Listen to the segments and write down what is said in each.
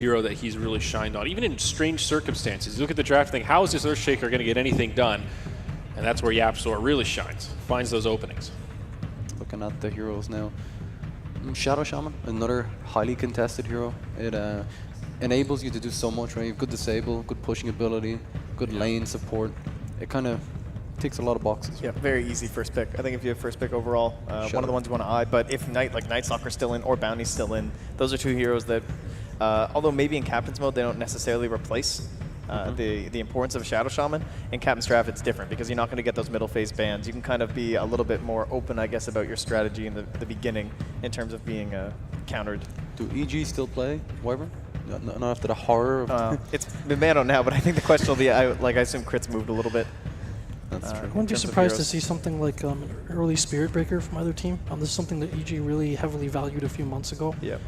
hero that he's really shined on, even in strange circumstances. You look at the draft and think, how is this Earthshaker going to get anything done? And that's where YapzOr really shines, finds those openings. Looking at the heroes now. Shadow Shaman, another highly contested hero. It enables you to do so much, right? You have good disable, good pushing ability, good lane support. It kind of ticks a lot of boxes. Yeah, very easy first pick. I think if you have first pick overall, one of the ones you want to eye. But if Night Stalker's still in or Bounty's still in, those are two heroes that, although maybe in Captain's mode they don't necessarily replace the importance of a Shadow Shaman. In Captain's Draft it's different because you're not going to get those middle phase bans. You can kind of be a little bit more open, I guess, about your strategy in the beginning in terms of being countered. Do EG still play Wyvern? Not after the horror of it's been banned on now, but I think the question will be, I assume crits moved a little bit. That's true. I wouldn't be surprised to see something like an early Spirit Breaker from either team. This is something that EG really heavily valued a few months ago. Yeah.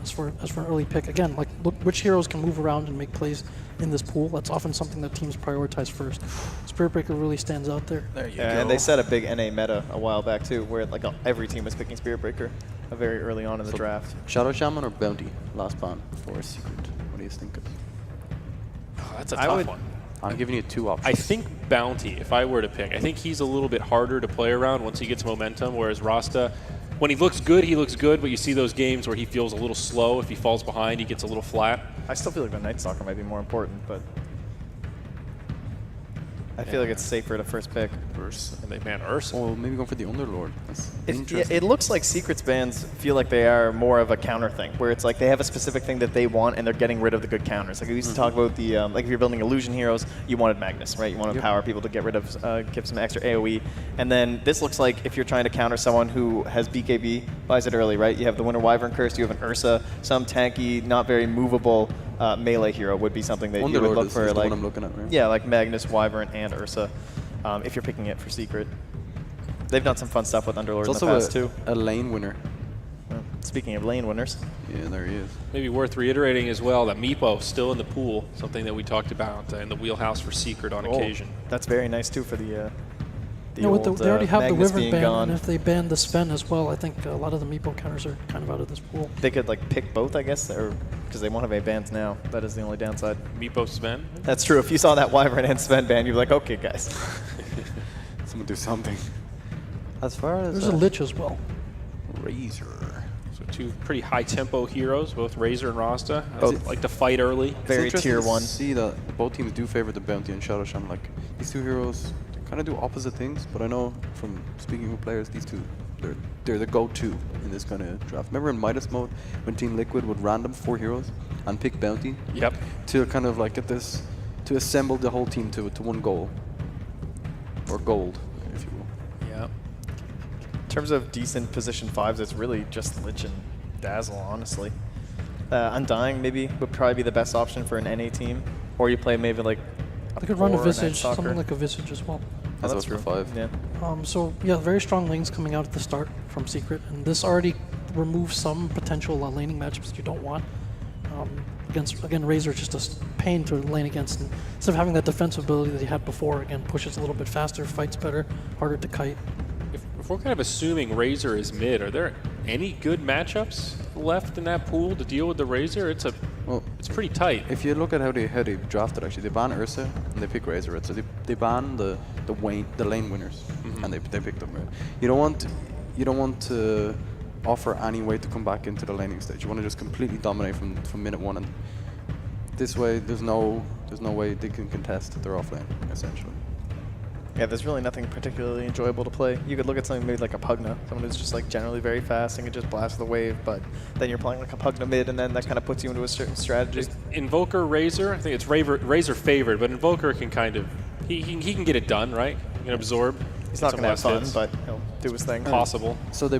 As for an early pick, again, like look which heroes can move around and make plays in this pool. That's often something that teams prioritize first. Spirit Breaker really stands out there. There you go. And they set a big NA meta a while back too, where like every team was picking Spirit Breaker very early on in the draft. Shadow Shaman or Bounty last ban for a secret? What do you think? Oh, that's a tough one. I'm giving you two options. I think Bounty, if I were to pick. I think he's a little bit harder to play around once he gets momentum, whereas Rasta, when he looks good, but you see those games where he feels a little slow. If he falls behind, he gets a little flat. I still feel like the Night Stalker might be more important, but I feel like it's safer to first pick. Ursa. And they ban Ursa. Oh, maybe going for the Underlord. That's interesting. It looks like Secrets bans feel like they are more of a counter thing, where it's like they have a specific thing that they want and they're getting rid of the good counters. Like we used to talk about the, like if you're building illusion heroes, you wanted Magnus, right? You want to empower people to get rid of, give some extra AoE. And then this looks like if you're trying to counter someone who has BKB, buys it early, right? You have the Winter Wyvern Curse, you have an Ursa, some tanky, not very movable melee hero would be something that you would look for. Like, like, the one I'm looking at, right? Yeah, like Magnus, Wyvern, and Ursa. If you're picking it for Secret. They've done some fun stuff with Underlord in the past, too. A lane winner. Well, speaking of lane winners. Yeah, there he is. Maybe worth reiterating as well that Meepo still in the pool, something that we talked about in the wheelhouse for Secret on occasion. That's very nice, too, for the they old, already have Magnus the Wyvern ban, gone. and if they ban the Sven as well, I think a lot of the Meepo counters are kind of out of this pool. They could like pick both, I guess, or because they won't have a bans now. That is the only downside. Meepo Sven? That's true. If you saw that Wyvern and Sven ban, you'd be like, okay, guys. Someone do something. As far as there's a Lich as well. Razor. So two pretty high tempo heroes, both Razor and Rasta. Both like to fight early. Very tier one. See that both teams do favor the Bounty and Shadow Shaman. Like these two heroes kind of do opposite things, but I know from speaking with players, these two, they're the go-to in this kind of draft. Remember in Midas mode when Team Liquid would random 4 heroes and pick Bounty? Yep. To kind of like get this, to assemble the whole team to one goal. Or gold, if you will. Yeah. In terms of decent position 5s, it's really just Lich and Dazzle, honestly. Undying maybe would probably be the best option for an NA team. Or you play maybe like they could run a Visage, something like a Visage as well. Oh, that's true. 5. Yeah. So yeah, very strong lanes coming out at the start from Secret, and this already removes some potential laning matchups that you don't want. Again, Razor just a pain to lane against, and instead of having that defensive ability that he had before, again pushes a little bit faster, fights better, harder to kite. If we're kind of assuming Razor is mid, are there any good matchups left in that pool to deal with the Razor? It's pretty tight. If you look at how they drafted, actually, they ban Ursa and they pick Razor. Right? So they ban the lane winners, and they pick them. Right? You don't want to offer any way to come back into the laning stage. You want to just completely dominate from minute 1, and this way there's no way they can contest their offlane essentially. Yeah, there's really nothing particularly enjoyable to play. You could look at something maybe like a Pugna, someone who's just like generally very fast and can just blast the wave, but then you're playing like a Pugna mid, and then that kind of puts you into a certain strategy. Invoker, Razor, I think it's Razor favored, but Invoker can kind of, he can get it done, right? He can absorb. He's not going to have fun, but he'll do his thing. Possible. So they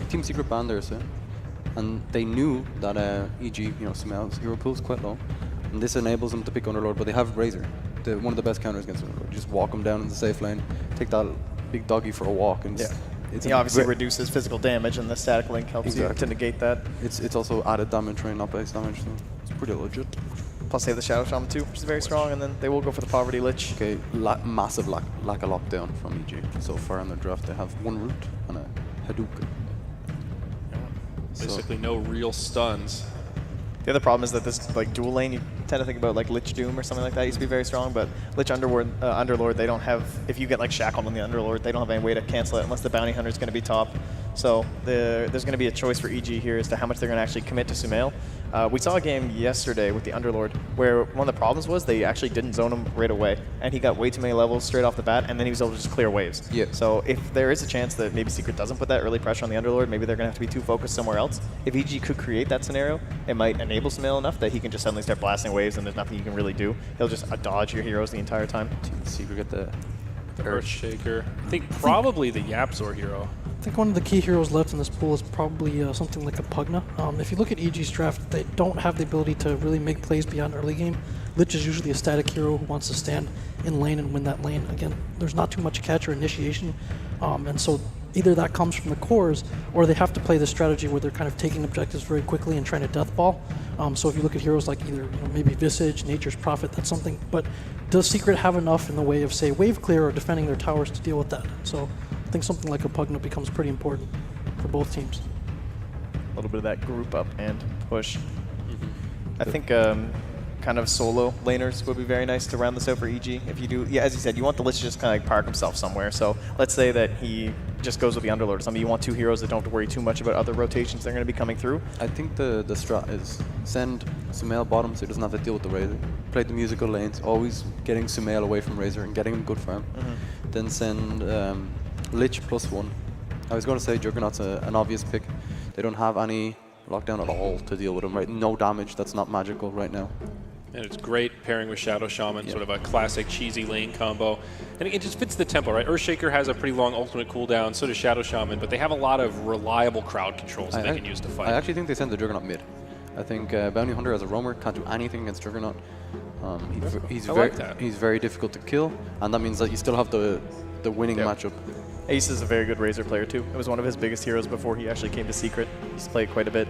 Team Secret banned Ursa, and they knew that EG, Smel's hero pool's quite low, and this enables them to pick Underlord, but they have Razor. One of the best counters against Underlord. You just walk him down in the safe lane, take that big doggy for a walk, and he obviously reduces physical damage, and the static link helps you to negate that. It's also added damage, right? Not base damage, so it's pretty legit. Plus they have the Shadow Shaman too, which is very strong, and then they will go for the Poverty Lich. Okay, massive lack of lockdown from EG. So far in the draft, they have 1 root and a Hadouken. Basically no real stuns. The other problem is that this like dual lane, you tend to think about like Lich Doom or something like that used to be very strong, but Lich Underlord, they don't have, if you get like shackled on the Underlord, they don't have any way to cancel it unless the Bounty Hunter is going to be top. So there's going to be a choice for EG here as to how much they're going to actually commit to Sumail. We saw a game yesterday with the Underlord where one of the problems was they actually didn't zone him right away, and he got way too many levels straight off the bat, and then he was able to just clear waves. Yeah. So if there is a chance that maybe Secret doesn't put that early pressure on the Underlord, maybe they're going to have to be too focused somewhere else. If EG could create that scenario, it might enable Sumail enough that he can just suddenly start blasting waves and there's nothing you can really do. He'll just dodge your heroes the entire time. Secret get the Earthshaker. I think probably the Yapzor hero. I think one of the key heroes left in this pool is probably something like a Pugna. If you look at EG's draft, they don't have the ability to really make plays beyond early game. Lich is usually a static hero who wants to stand in lane and win that lane. Again, there's not too much catch or initiation, and so either that comes from the cores, or they have to play the strategy where they're kind of taking objectives very quickly and trying to death ball. So if you look at heroes like either maybe Visage, Nature's Prophet, that's something. But does Secret have enough in the way of, say, wave clear or defending their towers to deal with that? So I think something like a Pugna becomes pretty important for both teams. A little bit of that group up and push. I think kind of solo laners would be very nice to round this out for EG. If you do, yeah, as you said, you want the Lich to just kind of like park himself somewhere. So let's say that he just goes with the Underlord or something. You want two heroes that don't have to worry too much about other rotations that are going to be coming through. I think the strat is send Sumail bottom so he doesn't have to deal with the Razor. Play the musical lanes, always getting Sumail away from Razor and getting him good farm. Then send Lich +1. I was going to say Juggernaut's an obvious pick. They don't have any lockdown at all to deal with him, right? No damage, that's not magical right now. And it's great pairing with Shadow Shaman, sort of a classic cheesy lane combo. And it just fits the tempo, right? Earthshaker has a pretty long ultimate cooldown, so does Shadow Shaman, but they have a lot of reliable crowd controls that they can use to fight. I actually think they send the Juggernaut mid. I think Bounty Hunter as a roamer can't do anything against Juggernaut. He's very difficult to kill, and that means that you still have the winning matchup. Ace is a very good Razor player too. It was one of his biggest heroes before he actually came to Secret. He's played quite a bit.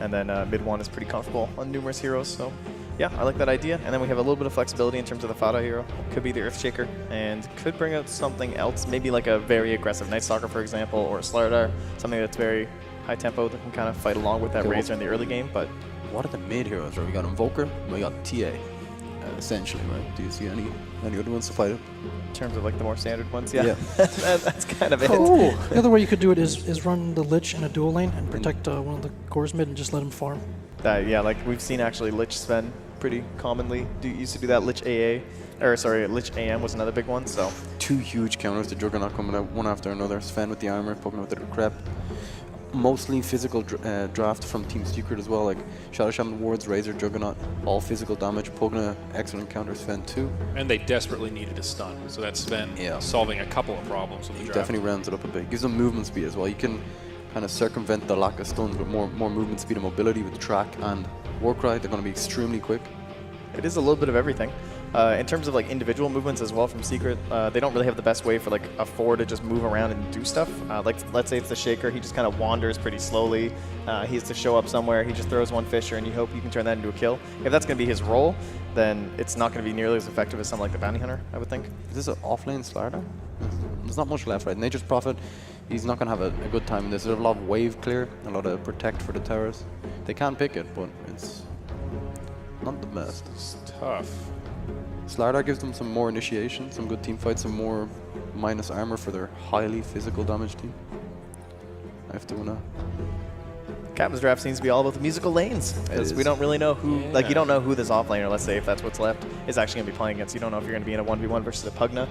And then mid one is pretty comfortable on numerous heroes. So yeah, I like that idea. And then we have a little bit of flexibility in terms of the Fada hero. Could be the Earthshaker and could bring out something else. Maybe like a very aggressive Night Stalker, for example, or a Slardar. Something that's very high tempo that can kind of fight along with that Razor in the early game. But what are the mid heroes? Right? We got Invoker, we got TA, essentially, right? Do you see any other ones to fight it? in terms of like the more standard ones, yeah. That's kind of it. Oh. The other way you could do it is run the Lich in a dual lane and protect one of the cores mid and just let him farm. Yeah, like we've seen actually Lich Sven pretty commonly used to do that. Lich AA, or sorry, Lich AM was another big one. So two huge counters to Juggernaut coming out one after another. Sven with the armor, poking with the crep. Mostly physical draft from Team Secret as well, like Shadow Shaman, Wards, Razor, Juggernaut, all physical damage. Pugna, excellent counter, Sven too. And they desperately needed a stun, so that's Sven solving a couple of problems with the draft. Definitely rounds it up a bit. Gives them movement speed as well. You can kind of circumvent the lack of stuns with more movement speed and mobility with Track and Warcry. They're going to be extremely quick. It is a little bit of everything. In terms of like individual movements as well from Secret, they don't really have the best way for like a 4 to just move around and do stuff. Like let's say it's the Shaker, he just kind of wanders pretty slowly. He has to show up somewhere, he just throws one Fisher and you hope you can turn that into a kill. If that's going to be his role, then it's not going to be nearly as effective as something like the Bounty Hunter, I would think. Is this an offlane Slardar? There's not much left, right? Nature's Prophet, he's not going to have a good time in this. There's a lot of wave clear, a lot of protect for the towers. They can pick it, but it's not the best. It's tough. Slardar gives them some more initiation, some good team fights, some more minus armor for their highly physical damage team. I have to win now. Captain's draft seems to be all about the musical lanes, because we don't really know who, like you don't know who this offlaner, let's say if that's what's left, is actually going to be playing against. You don't know if you're going to be in a 1v1 versus a Pugna.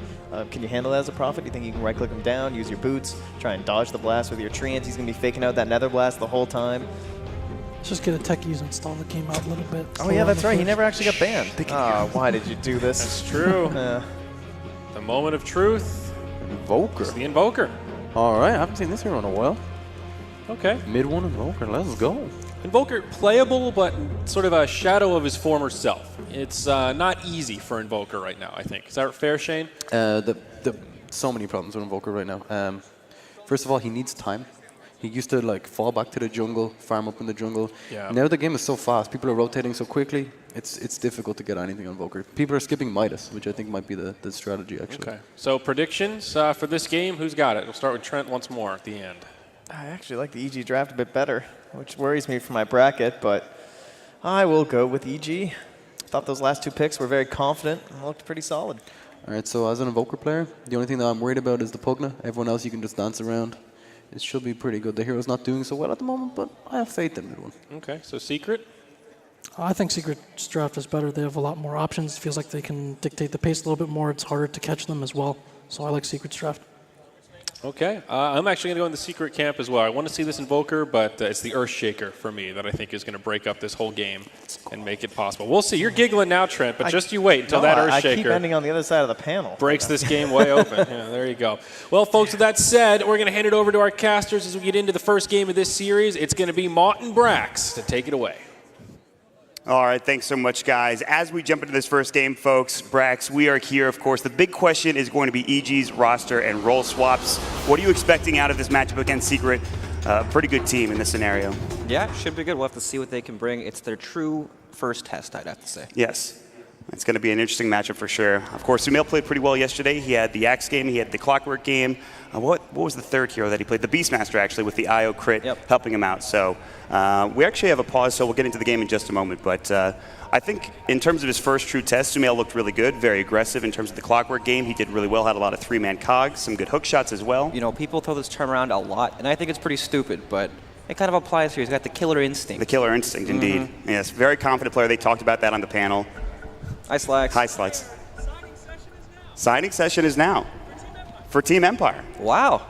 Can you handle that as a Prophet? Do you think you can right click him down, use your boots, try and dodge the blast with your Treants? He's going to be faking out that Nether Blast the whole time. Let's just get a techies install that came out a little bit. Oh yeah, that's right. He never actually got banned. Why did you do this? That's true. The moment of truth. Invoker. It's the Invoker. All right, I haven't seen this hero in a while. Okay. Mid one Invoker, let's go. Invoker playable, but sort of a shadow of his former self. It's not easy for Invoker right now, I think. Is that fair, Shane? So many problems with Invoker right now. First of all, he needs time. He used to like fall back to the jungle, farm up in the jungle. Yeah. Now the game is so fast, people are rotating so quickly, it's difficult to get anything on Invoker. People are skipping Midas, which I think might be the strategy actually. Okay. So predictions for this game, who's got it? We'll start with Trent once more at the end. I actually like the EG draft a bit better, which worries me for my bracket, but I will go with EG. Thought those last 2 picks were very confident and looked pretty solid. All right, so as an Invoker player, the only thing that I'm worried about is the Pugna. Everyone else you can just dance around. It should be pretty good. The hero's not doing so well at the moment, but I have faith in mid one. Okay, so Secret? I think Secret's draft is better. They have a lot more options. It feels like they can dictate the pace a little bit more. It's harder to catch them as well. So I like Secret's draft. Okay, I'm actually going to go in the Secret camp as well. I want to see this Invoker, but it's the Earthshaker for me that I think is going to break up this whole game and make it possible. We'll see. You're giggling now, Trent, but just you wait until that Earthshaker I keep ending on the other side of the panel. breaks this game way open. Yeah, there you go. Well, folks, with that said, we're going to hand it over to our casters as we get into the first game of this series. It's going to be Mott and Brax to take it away. All right, thanks so much, guys. As we jump into this first game, folks, Brax, we are here, of course. The big question is going to be EG's roster and role swaps. What are you expecting out of this matchup against Secret? Pretty good team in this scenario. Yeah, should be good. We'll have to see what they can bring. It's their true first test, I'd have to say. Yes. It's going to be an interesting matchup for sure. Of course, Sumail played pretty well yesterday. He had the Axe game, he had the Clockwork game. What was the third hero that he played? The Beastmaster, actually, with the IO crit helping him out. So we actually have a pause, so we'll get into the game in just a moment. But I think in terms of his first true test, Sumail looked really good, very aggressive in terms of the Clockwork game. He did really well, had a lot of 3-man cogs, some good hook shots as well. You know, people throw this term around a lot, and I think it's pretty stupid, but it kind of applies here. He's got the killer instinct. The killer instinct, indeed. Yes, very confident player. They talked about that on the panel. Hi, Slacks. Hi, Slacks. Signing session is now for Team Empire. Wow.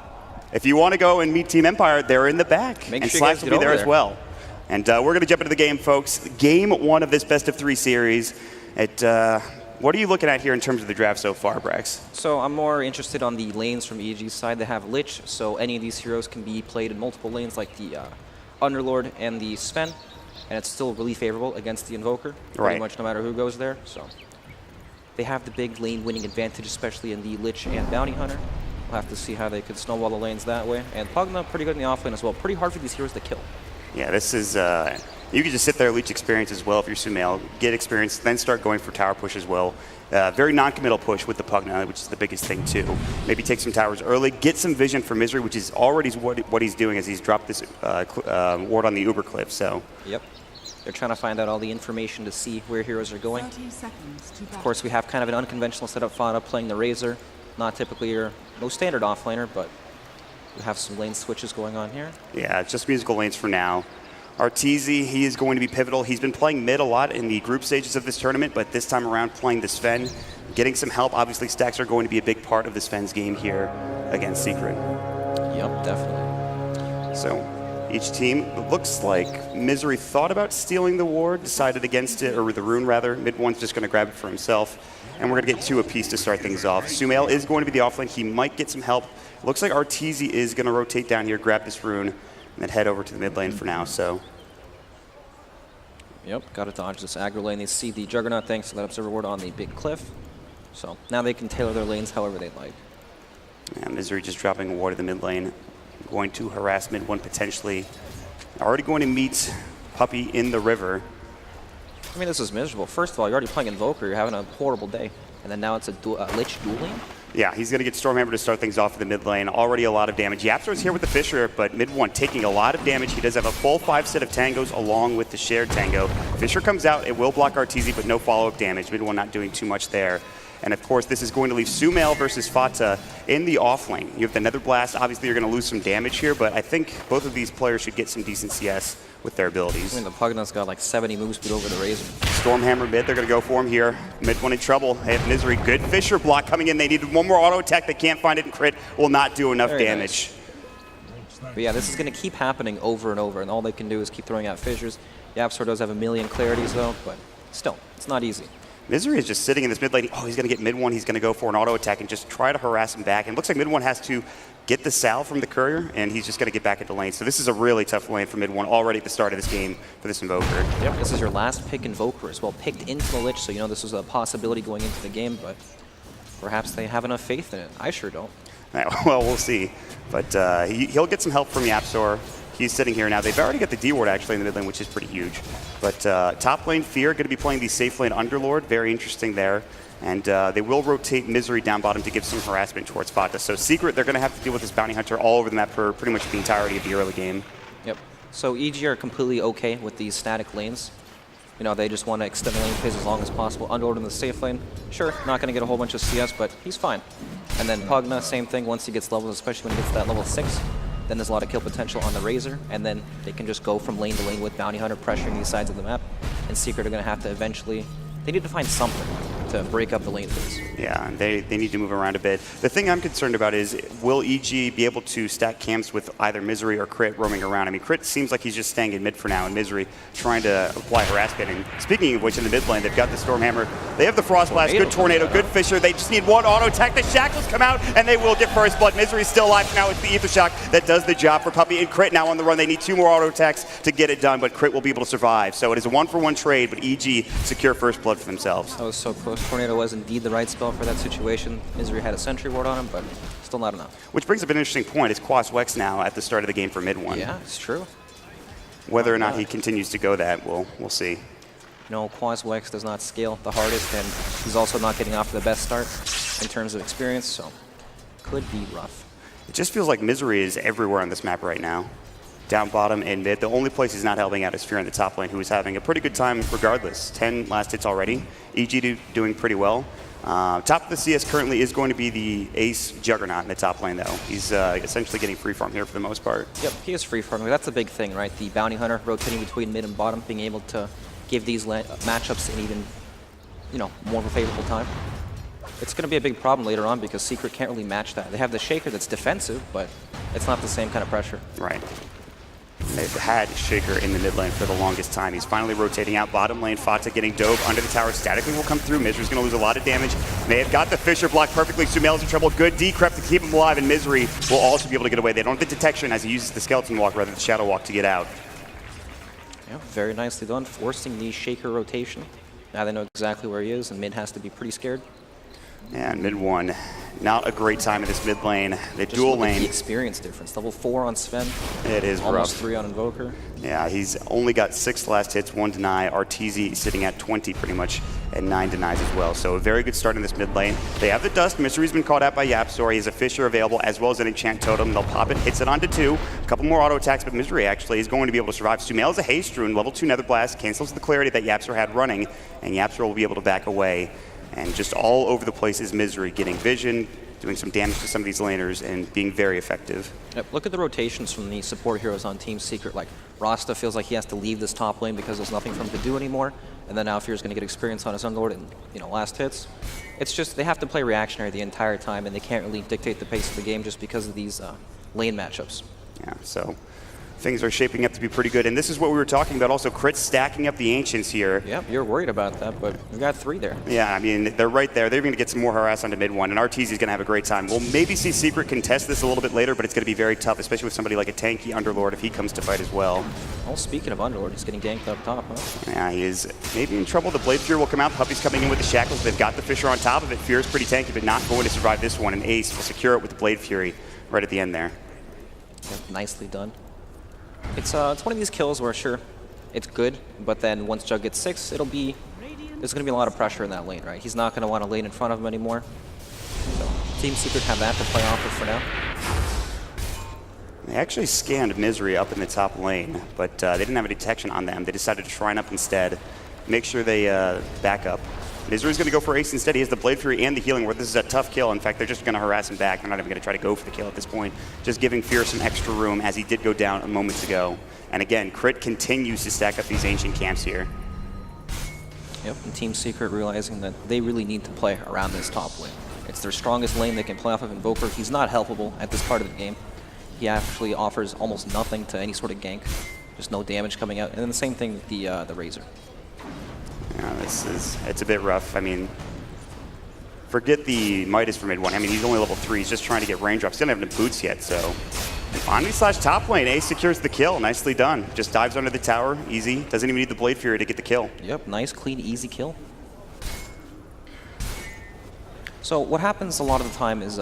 If you want to go and meet Team Empire, they're in the back. Make and sure Slacks you will guys be get there over as well. And we're going to jump into the game, folks. Game 1 of this best-of-3 series. What are you looking at here in terms of the draft so far, Brax? So I'm more interested on the lanes from EG's side. They have Lich, so any of these heroes can be played in multiple lanes, like the Underlord and the Sven, and it's still really favorable against the Invoker, pretty much no matter who goes there. So they have the big lane winning advantage, especially in the Lich and Bounty Hunter. We'll have to see how they could snowball the lanes that way. And Pugna, pretty good in the offlane as well. Pretty hard for these heroes to kill. Yeah, this is, you can just sit there, leech experience as well if you're Sumail, get experience, then start going for tower push as well. Very non-committal push with the Pugna, which is the biggest thing too. Maybe take some towers early, get some vision for Misery, which is already what he's doing as he's dropped this ward on the Uber Cliff. So. Yep. They're trying to find out all the information to see where heroes are going. Of course, we have kind of an unconventional setup Fada playing the Razor. Not typically your most standard offlaner, but we have some lane switches going on here. Yeah, just musical lanes for now. Arteezy, he is going to be pivotal. He's been playing mid a lot in the group stages of this tournament, but this time around playing the Sven, getting some help. Obviously, stacks are going to be a big part of the Sven's game here against Secret. Yep, definitely. So each team, it looks like Misery thought about stealing the ward, decided against it, or the rune rather. Mid one's just going to grab it for himself. And we're going to get 2 apiece to start things off. Sumail is going to be the offlane. He might get some help. Looks like Arteezy is going to rotate down here, grab this rune, and then head over to the mid lane for now. So. Yep, got to dodge this aggro lane. They see the Juggernaut thanks to that Observer ward on the big cliff. So now they can tailor their lanes however they like. Yeah, Misery just dropping a ward in the mid lane. Going to harass mid one potentially. Already going to meet Puppey in the river. I mean, this is miserable. First of all, you're already playing Invoker. You're having a horrible day. And then now it's a Lich dueling? Yeah, he's going to get Stormhammer to start things off in the mid lane. Already a lot of damage. Yapzor's here with the Fisher, but mid one taking a lot of damage. He does have a full 5 set of tangos along with the shared tango. Fisher comes out. It will block Arteezy, but no follow-up damage. Mid one not doing too much there. And of course, this is going to leave Sumail versus Fata in the off lane. You have the Nether Blast. Obviously, you're going to lose some damage here, but I think both of these players should get some decent CS with their abilities. I mean, the Pugna's got like 70 move speed over the Razor. Stormhammer mid, they're going to go for him here. Mid one in trouble. They have Misery. Good Fisher block coming in. They need one more auto attack. They can't find it, and crit will not do enough damage. Nice. But yeah, this is going to keep happening over and over, and all they can do is keep throwing out fissures. Yapzor does have a million clarities, though, but still, it's not easy. Misery is just sitting in this mid lane. Oh, he's going to get mid one. He's going to go for an auto attack and just try to harass him back. And it looks like mid one has to get the Sal from the Courier, and he's just going to get back into lane. So this is a really tough lane for mid one already at the start of this game for this Invoker. Yep, this is your last pick Invoker as well. Picked into the Lich, so you know this was a possibility going into the game, but perhaps they have enough faith in it. I sure don't. Well, we'll see. But he'll get some help from Yapzor. He's sitting here now. They've already got the D ward actually in the mid lane, which is pretty huge. But top lane Fear going to be playing the safe lane Underlord. Very interesting there. And they will rotate Misery down bottom to give some harassment towards Fata. So Secret, they're going to have to deal with this Bounty Hunter all over the map for pretty much the entirety of the early game. Yep. So EG are completely okay with these static lanes. You know, they just want to extend the lane phase as long as possible. Underlord in the safe lane, sure, not going to get a whole bunch of CS, but he's fine. And then Pugna, same thing, once he gets levels, especially when he gets to that level 6, then there's a lot of kill potential on the Razor, and then they can just go from lane to lane with Bounty Hunter pressuring these sides of the map. And Secret are going to have to eventually, they need to find something to break up the lane phase. Yeah, and they need to move around a bit. The thing I'm concerned about is, will EG be able to stack camps with either Misery or Crit roaming around? I mean, Crit seems like he's just staying in mid for now, and Misery trying to apply harassment. And speaking of which, in the mid lane, they've got the Stormhammer, they have the Frost Blast, good Tornado, good Fissure. They just need one auto attack. The Shackles come out, and they will get first blood. Misery's still alive now. It's the Ether Shock that does the job for Puppey, and Crit now on the run. They need 2 more auto attacks to get it done, but Crit will be able to survive. So it is a 1-for-1 trade, but EG secure first blood for themselves. That was so close. Tornado was indeed the right spell for that situation. Misery had a sentry ward on him, but still not enough. Which brings up an interesting point. It's Quas Wex now at the start of the game for mid one. Yeah, it's true. Whether or not he continues to go that, we'll see. No, Quas Wex does not scale the hardest, and he's also not getting off to the best start in terms of experience, so could be rough. It just feels like Misery is everywhere on this map right now. Down bottom and mid. The only place he's not helping out is Fear in the top lane, who is having a pretty good time regardless. 10 last hits already. EG doing pretty well. Top of the CS currently is going to be the Ace Juggernaut in the top lane, though. He's essentially getting free farm here for the most part. Yep, he is free farming. That's the big thing, right? The Bounty Hunter rotating between mid and bottom, being able to give these matchups an even, you know, more of a favorable time. It's going to be a big problem later on because Secret can't really match that. They have the Shaker that's defensive, but it's not the same kind of pressure. Right. They've had Shaker in the mid lane for the longest time. He's finally rotating out bottom lane. Fata getting dove under the tower. Statically will come through. Misery's going to lose a lot of damage. They have got the Fissure block perfectly. Sumail's in trouble. Good decrep to keep him alive, and Misery will also be able to get away. They don't have the detection as he uses the Skeleton Walk rather than the Shadow Walk to get out. Yeah, very nicely done, forcing the Shaker rotation. Now they know exactly where he is, and mid has to be pretty scared. And mid one, not a great time in this mid lane. The Just dual look at lane. the experience difference. Level 4 on Sven. It is almost rough. 3 on Invoker. Yeah, he's only got 6 last hits, 1 deny. RTZ sitting at 20 pretty much, and 9 denies as well. So a very good start in this mid lane. They have the Dust. Misery's been caught out by Yapsor. He has a Fissure available as well as an Enchant Totem. They'll pop it, hits it onto 2. A couple more auto attacks, but Misery actually is going to be able to survive. Sumail is a Haste Rune, level 2 Nether Blast, cancels the clarity that Yapsor had running, and Yapsor will be able to back away. And just all over the place is Misery, getting vision, doing some damage to some of these laners, and being very effective. Yep, look at the rotations from the support heroes on Team Secret. Like, Rasta feels like he has to leave this top lane because there's nothing for him to do anymore. And then now Fear's going to get experience on his Underlord and, you know, last hits. It's just, they have to play reactionary the entire time, and they can't really dictate the pace of the game just because of these lane matchups. Yeah, so things are shaping up to be pretty good. And this is what we were talking about also, Crit stacking up the Ancients here. Yep, you're worried about that, but we've got 3 there. Yeah, I mean, they're right there. They're going to get some more harass onto mid one, and RTZ is going to have a great time. We'll maybe see Secret contest this a little bit later, but it's going to be very tough, especially with somebody like a tanky Underlord if he comes to fight as well. Well, speaking of Underlord, he's getting ganked up top, huh? Yeah, he is maybe in trouble. The Blade Fury will come out. Puppey's coming in with the Shackles. They've got the Fissure on top of it. Fear is pretty tanky, but not going to survive this one, and Ace will secure it with the Blade Fury right at the end there. Yep, nicely done. It's one of these kills where, sure, it's good, but then once Jug gets 6, there's going to be a lot of pressure in that lane, right? He's not going to want to lane in front of him anymore. So Team Secret have that to play off of for now. They actually scanned Misery up in the top lane, but they didn't have a detection on them. They decided to shrine up instead, make sure they back up. Misery's going to go for Ace instead. He has the Blade Fury and the healing ward. This is a tough kill. In fact, they're just going to harass him back. They're not even going to try to go for the kill at this point. Just giving Fear some extra room as he did go down a moment ago. And again, Crit continues to stack up these Ancient camps here. Yep, and Team Secret realizing that they really need to play around this top lane. It's their strongest lane they can play off of Invoker. He's not helpable at this part of the game. He actually offers almost nothing to any sort of gank. Just no damage coming out. And then the same thing with the Razor. Yeah, it's a bit rough. I mean, forget the Midas for mid one. I mean, he's only level 3. He's just trying to get range drops. He doesn't have any boots yet, so. And finally slash top lane, Ace secures the kill. Nicely done. Just dives under the tower, easy. Doesn't even need the Blade Fury to get the kill. Yep, nice, clean, easy kill. So what happens a lot of the time is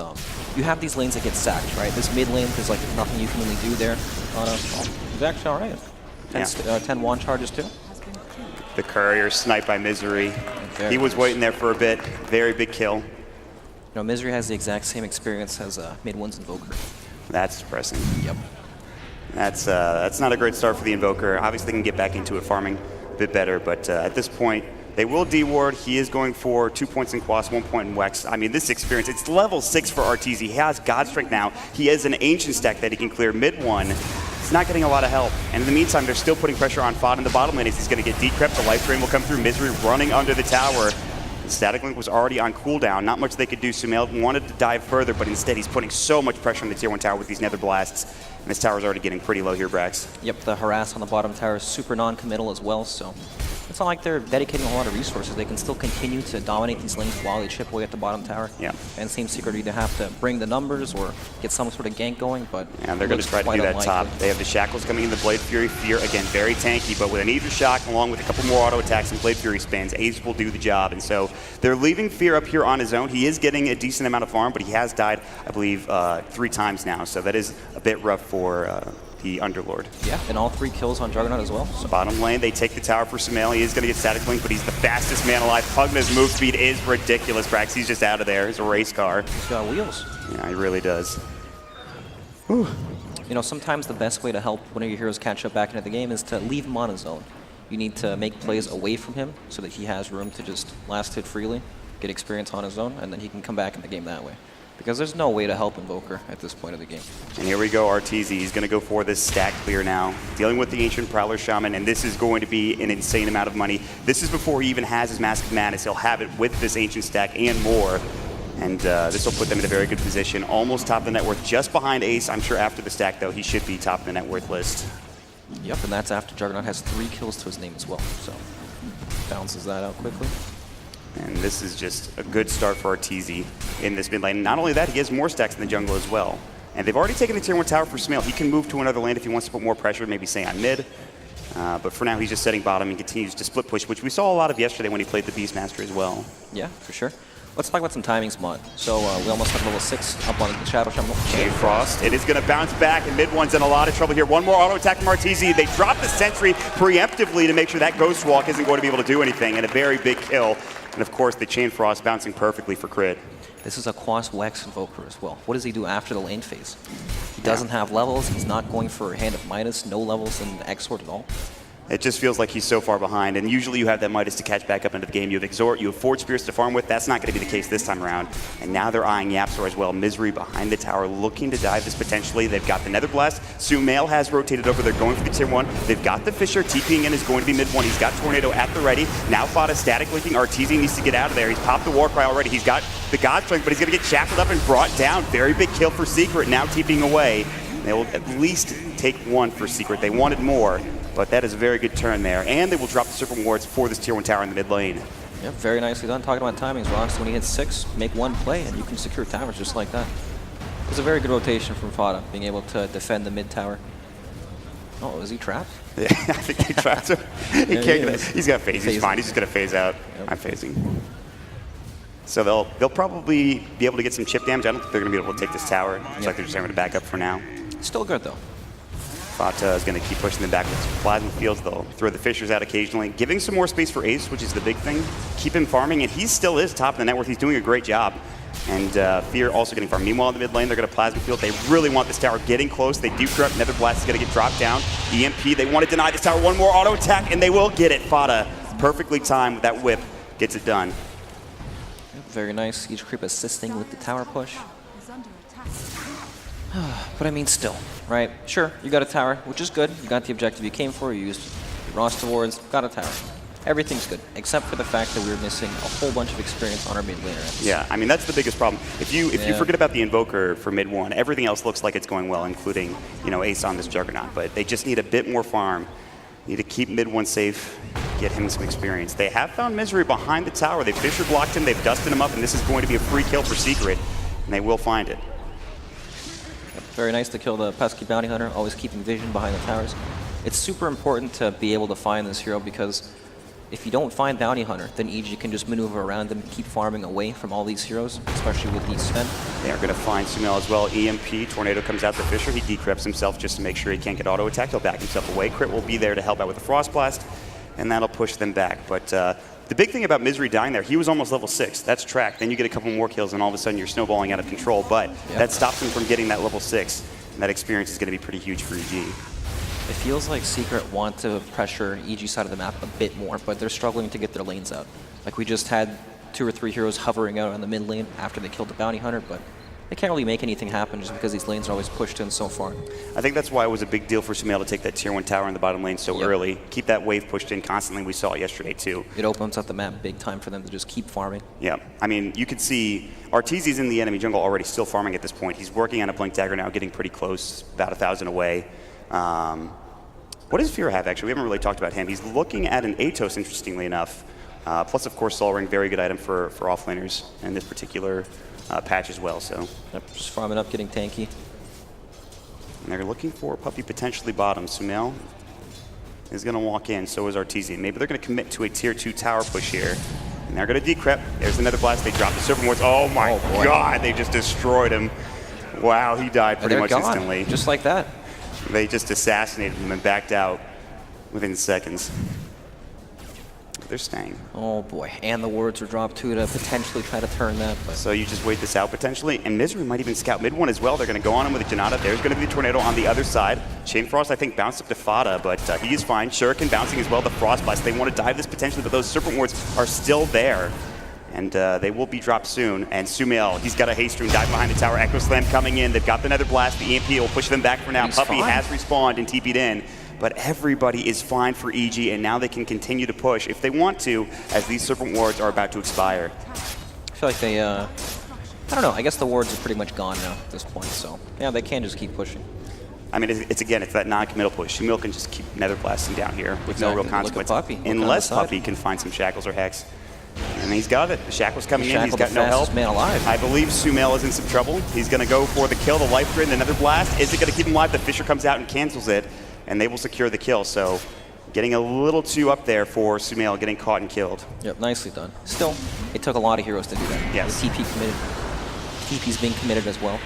you have these lanes that get sacked, right? This mid lane, there's like nothing you can really do there. He's actually all right. 10 wand charges too. The Courier sniped by Misery. He was waiting there for a bit. Very big kill. You know, Misery has the exact same experience as mid one's Invoker. That's depressing. Yep. That's not a great start for the Invoker. Obviously, they can get back into it farming. a bit better. But at this point, they will D-ward. He is going for 2 points in Quas, 1 point in Wex. I mean, this experience, it's level 6 for Arteezy. He has God Strength now. He has an Ancient stack that he can clear mid 1. He's not getting a lot of help. And in the meantime, they're still putting pressure on Fod in the bottom lane as he's going to get decrept. The life drain will come through. Misery running under the tower. The Static Link was already on cooldown. Not much they could do. Sumail wanted to dive further, but instead he's putting so much pressure on the tier 1 tower with these Nether Blasts. And this tower's already getting pretty low here, Brax. Yep, the harass on the bottom tower is super non-committal as well, so it's not like they're dedicating a lot of resources. They can still continue to dominate these lanes while they chip away at the bottom tower. Yeah. And same Secret either have to bring the numbers or get some sort of gank going, but yeah, they're going to try to do that top. They have the Shackles coming in, the Blade Fury. Fear, again, very tanky, but with an Aether Shock along with a couple more auto attacks and Blade Fury spins, Ace will do the job. And so they're leaving Fear up here on his own. He is getting a decent amount of farm, but he has died, I believe, 3 times now. So that is a bit rough for the Underlord. Yeah, and all 3 kills on Juggernaut as well. So. Bottom lane, they take the tower for Sumail. He is going to get Static Link, but he's the fastest man alive. Pugna's move speed is ridiculous, Brax. He's just out of there. He's a race car. He's got wheels. Yeah, he really does. Whew. You know, sometimes the best way to help one of your heroes catch up back into the game is to leave him on his own. You need to make plays away from him so that he has room to just last hit freely, get experience on his own, and then he can come back in the game that way. Because there's no way to help Invoker at this point of the game. And here we go, Arteezy. He's going to go for this stack clear now. Dealing with the Ancient Prowler Shaman, and this is going to be an insane amount of money. This is before he even has his Mask of Madness. He'll have it with this Ancient stack and more. And this will put them in a very good position. Almost top of the net worth, just behind Ace. I'm sure after the stack, though, he should be top of the net worth list. Yep, and that's after Juggernaut has 3 kills to his name as well. So, balances that out quickly. And this is just a good start for Arteezy in this mid lane. Not only that, he has more stacks in the jungle as well. And they've already taken the tier 1 tower for Sumail. He can move to another lane if he wants to put more pressure, maybe say on mid. But for now, he's just setting bottom and continues to split push, which we saw a lot of yesterday when he played the Beastmaster as well. Yeah, for sure. Let's talk about some timings mod. So we almost have level 6 up on the Shadow Shaman. Chain Frost. It is going to bounce back, and mid one's in a lot of trouble here. One more auto attack from Arteezy. They drop the Sentry preemptively to make sure that Ghost Walk isn't going to be able to do anything, and a very big kill. And of course, the Chain Frost bouncing perfectly for crit. This is a Quas Wex Invoker as well. What does he do after the lane phase? He doesn't have levels. He's not going for Hand of Midas. No levels in Exort at all. It just feels like he's so far behind, and usually you have that Midas to catch back up into the game. You have Exhort, you have Forge Spears to farm with. That's not going to be the case this time around. And now they're eyeing Yapzor as well. Misery behind the tower, looking to dive this potentially. They've got the Nether Blast. Sumail has rotated over. They're going for the tier 1. They've got the Fisher. TPing in is going to be mid 1. He's got Tornado at the ready. Now Fada static linking. Arteezy needs to get out of there. He's popped the Warcry already. He's got the God Strength, but he's going to get shackled up and brought down. Very big kill for Secret. Now TPing away. They will at least take 1 for Secret. They wanted more. But that is a very good turn there. And they will drop the Serpent Wards for this tier 1 tower in the mid lane. Yep, very nicely done. Talking about timings, Rox, when he hits 6, make 1 play, and you can secure towers just like that. It was a very good rotation from Fada, being able to defend the mid tower. Oh, is he trapped? Yeah, I think he trapped him. He's got phase. He's fine. He's just going to phase out. Yep. I'm phasing. So they'll probably be able to get some chip damage. I don't think they're going to be able to take this tower. Looks like they're just going to back up for now. Still good, though. Fata is going to keep pushing them back with Plasma Fields. They'll throw the Fishers out occasionally, giving some more space for Ace, which is the big thing. Keep him farming, and he still is top of the net worth. He's doing a great job. And Fear also getting farmed. Meanwhile, in the mid lane, they're going to Plasma Field. They really want this tower getting close. They do corrupt. Nether Blast is going to get dropped down. EMP, they want to deny this tower. 1 more auto attack, and they will get it. Fata, perfectly timed with that whip, gets it done. Very nice. Each creep assisting with the tower push. But I mean, still, right? Sure, you got a tower, which is good. You got the objective you came for. You used your roster wards, got a tower. Everything's good, except for the fact that we were missing a whole bunch of experience on our mid laner. Yeah, I mean, that's the biggest problem. If you forget about the Invoker for mid 1, everything else looks like it's going well, including, you know, Ace on this Juggernaut. But they just need a bit more farm. Need to keep mid 1 safe, get him some experience. They have found Misery behind the tower. They've Fisher blocked him, they've dusted him up, and this is going to be a free kill for Secret, and they will find it. Very nice to kill the pesky bounty hunter, always keeping vision behind the towers. It's super important to be able to find this hero because if you don't find bounty hunter, then EG can just maneuver around them, keep farming away from all these heroes, especially with these Sven. They are going to find Sumail as well. EMP, Tornado comes out the Fisher. He decrypts himself just to make sure he can't get auto attacked. He'll back himself away. Crit will be there to help out with the Frost Blast, and that'll push them back. But the big thing about Misery dying there, he was almost level 6. That's tracked. Then you get a couple more kills, and all of a sudden you're snowballing out of control. But that stops him from getting that level 6. And that experience is going to be pretty huge for EG. It feels like Secret want to pressure EG side of the map a bit more, but they're struggling to get their lanes out. Like we just had 2 or 3 heroes hovering out on the mid lane after they killed the bounty hunter, but they can't really make anything happen just because these lanes are always pushed in so far. I think that's why it was a big deal for Sumail to take that tier 1 tower in the bottom lane so early. Keep that wave pushed in constantly. We saw it yesterday too. It opens up the map big time for them to just keep farming. Yeah, I mean, you could see Arteezy's in the enemy jungle already, still farming at this point. He's working on a Blink Dagger now, getting pretty close, about 1,000 away. What does Fear have, actually? We haven't really talked about him. He's looking at an Atos, interestingly enough. Plus, of course, Sol Ring, very good item for offlaners in this particular patch as well. So, Yep, just farming up, getting tanky. And they're looking for Puppey potentially bottom. Sumail is going to walk in, so is Arteezy. Maybe they're going to commit to a tier 2 tower push here. And they're going to decrypt. There's another blast. They drop the Serpent Wards. Oh my god, they just destroyed him. Wow, he died pretty much instantly. Just like that. They just assassinated him and backed out within seconds. They're staying. Oh boy, and the wards are dropped too to potentially try to turn that. But so you just wait this out potentially, and Misery might even scout mid one as well. They're going to go on him with a Janata. There's going to be the Tornado on the other side. Chain Frost, I think, bounced up to Fada, but he is fine. Shuriken bouncing as well, the Frost Blast. They want to dive this potentially, but those Serpent Wards are still there. And they will be dropped soon. And Sumail, he's got a haste stream, dive behind the tower. Echo Slam coming in. They've got the Nether Blast. The EMP will push them back for now. Puppey has respawned and TP'd in. But everybody is fine for EG, and now they can continue to push if they want to, as these Serpent Wards are about to expire. I feel like they, I don't know, I guess the wards are pretty much gone now at this point, so yeah, they can just keep pushing. I mean, it's that non-committal push. Sumail can just keep Nether Blasting down here with no real consequence. Unless Puppey can find some Shackles or Hex. And he's got it. The Shackle's coming in. He's got no help. Man alive. I believe Sumail is in some trouble. He's going to go for the kill, the Life Grid, and another blast. Is it going to keep him alive? The Fissure comes out and cancels it, and they will secure the kill. So getting a little too up there for Sumail, getting caught and killed. Yep, nicely done. Still, it took a lot of heroes to do that. Yes. The TP committed. TP's being committed as well.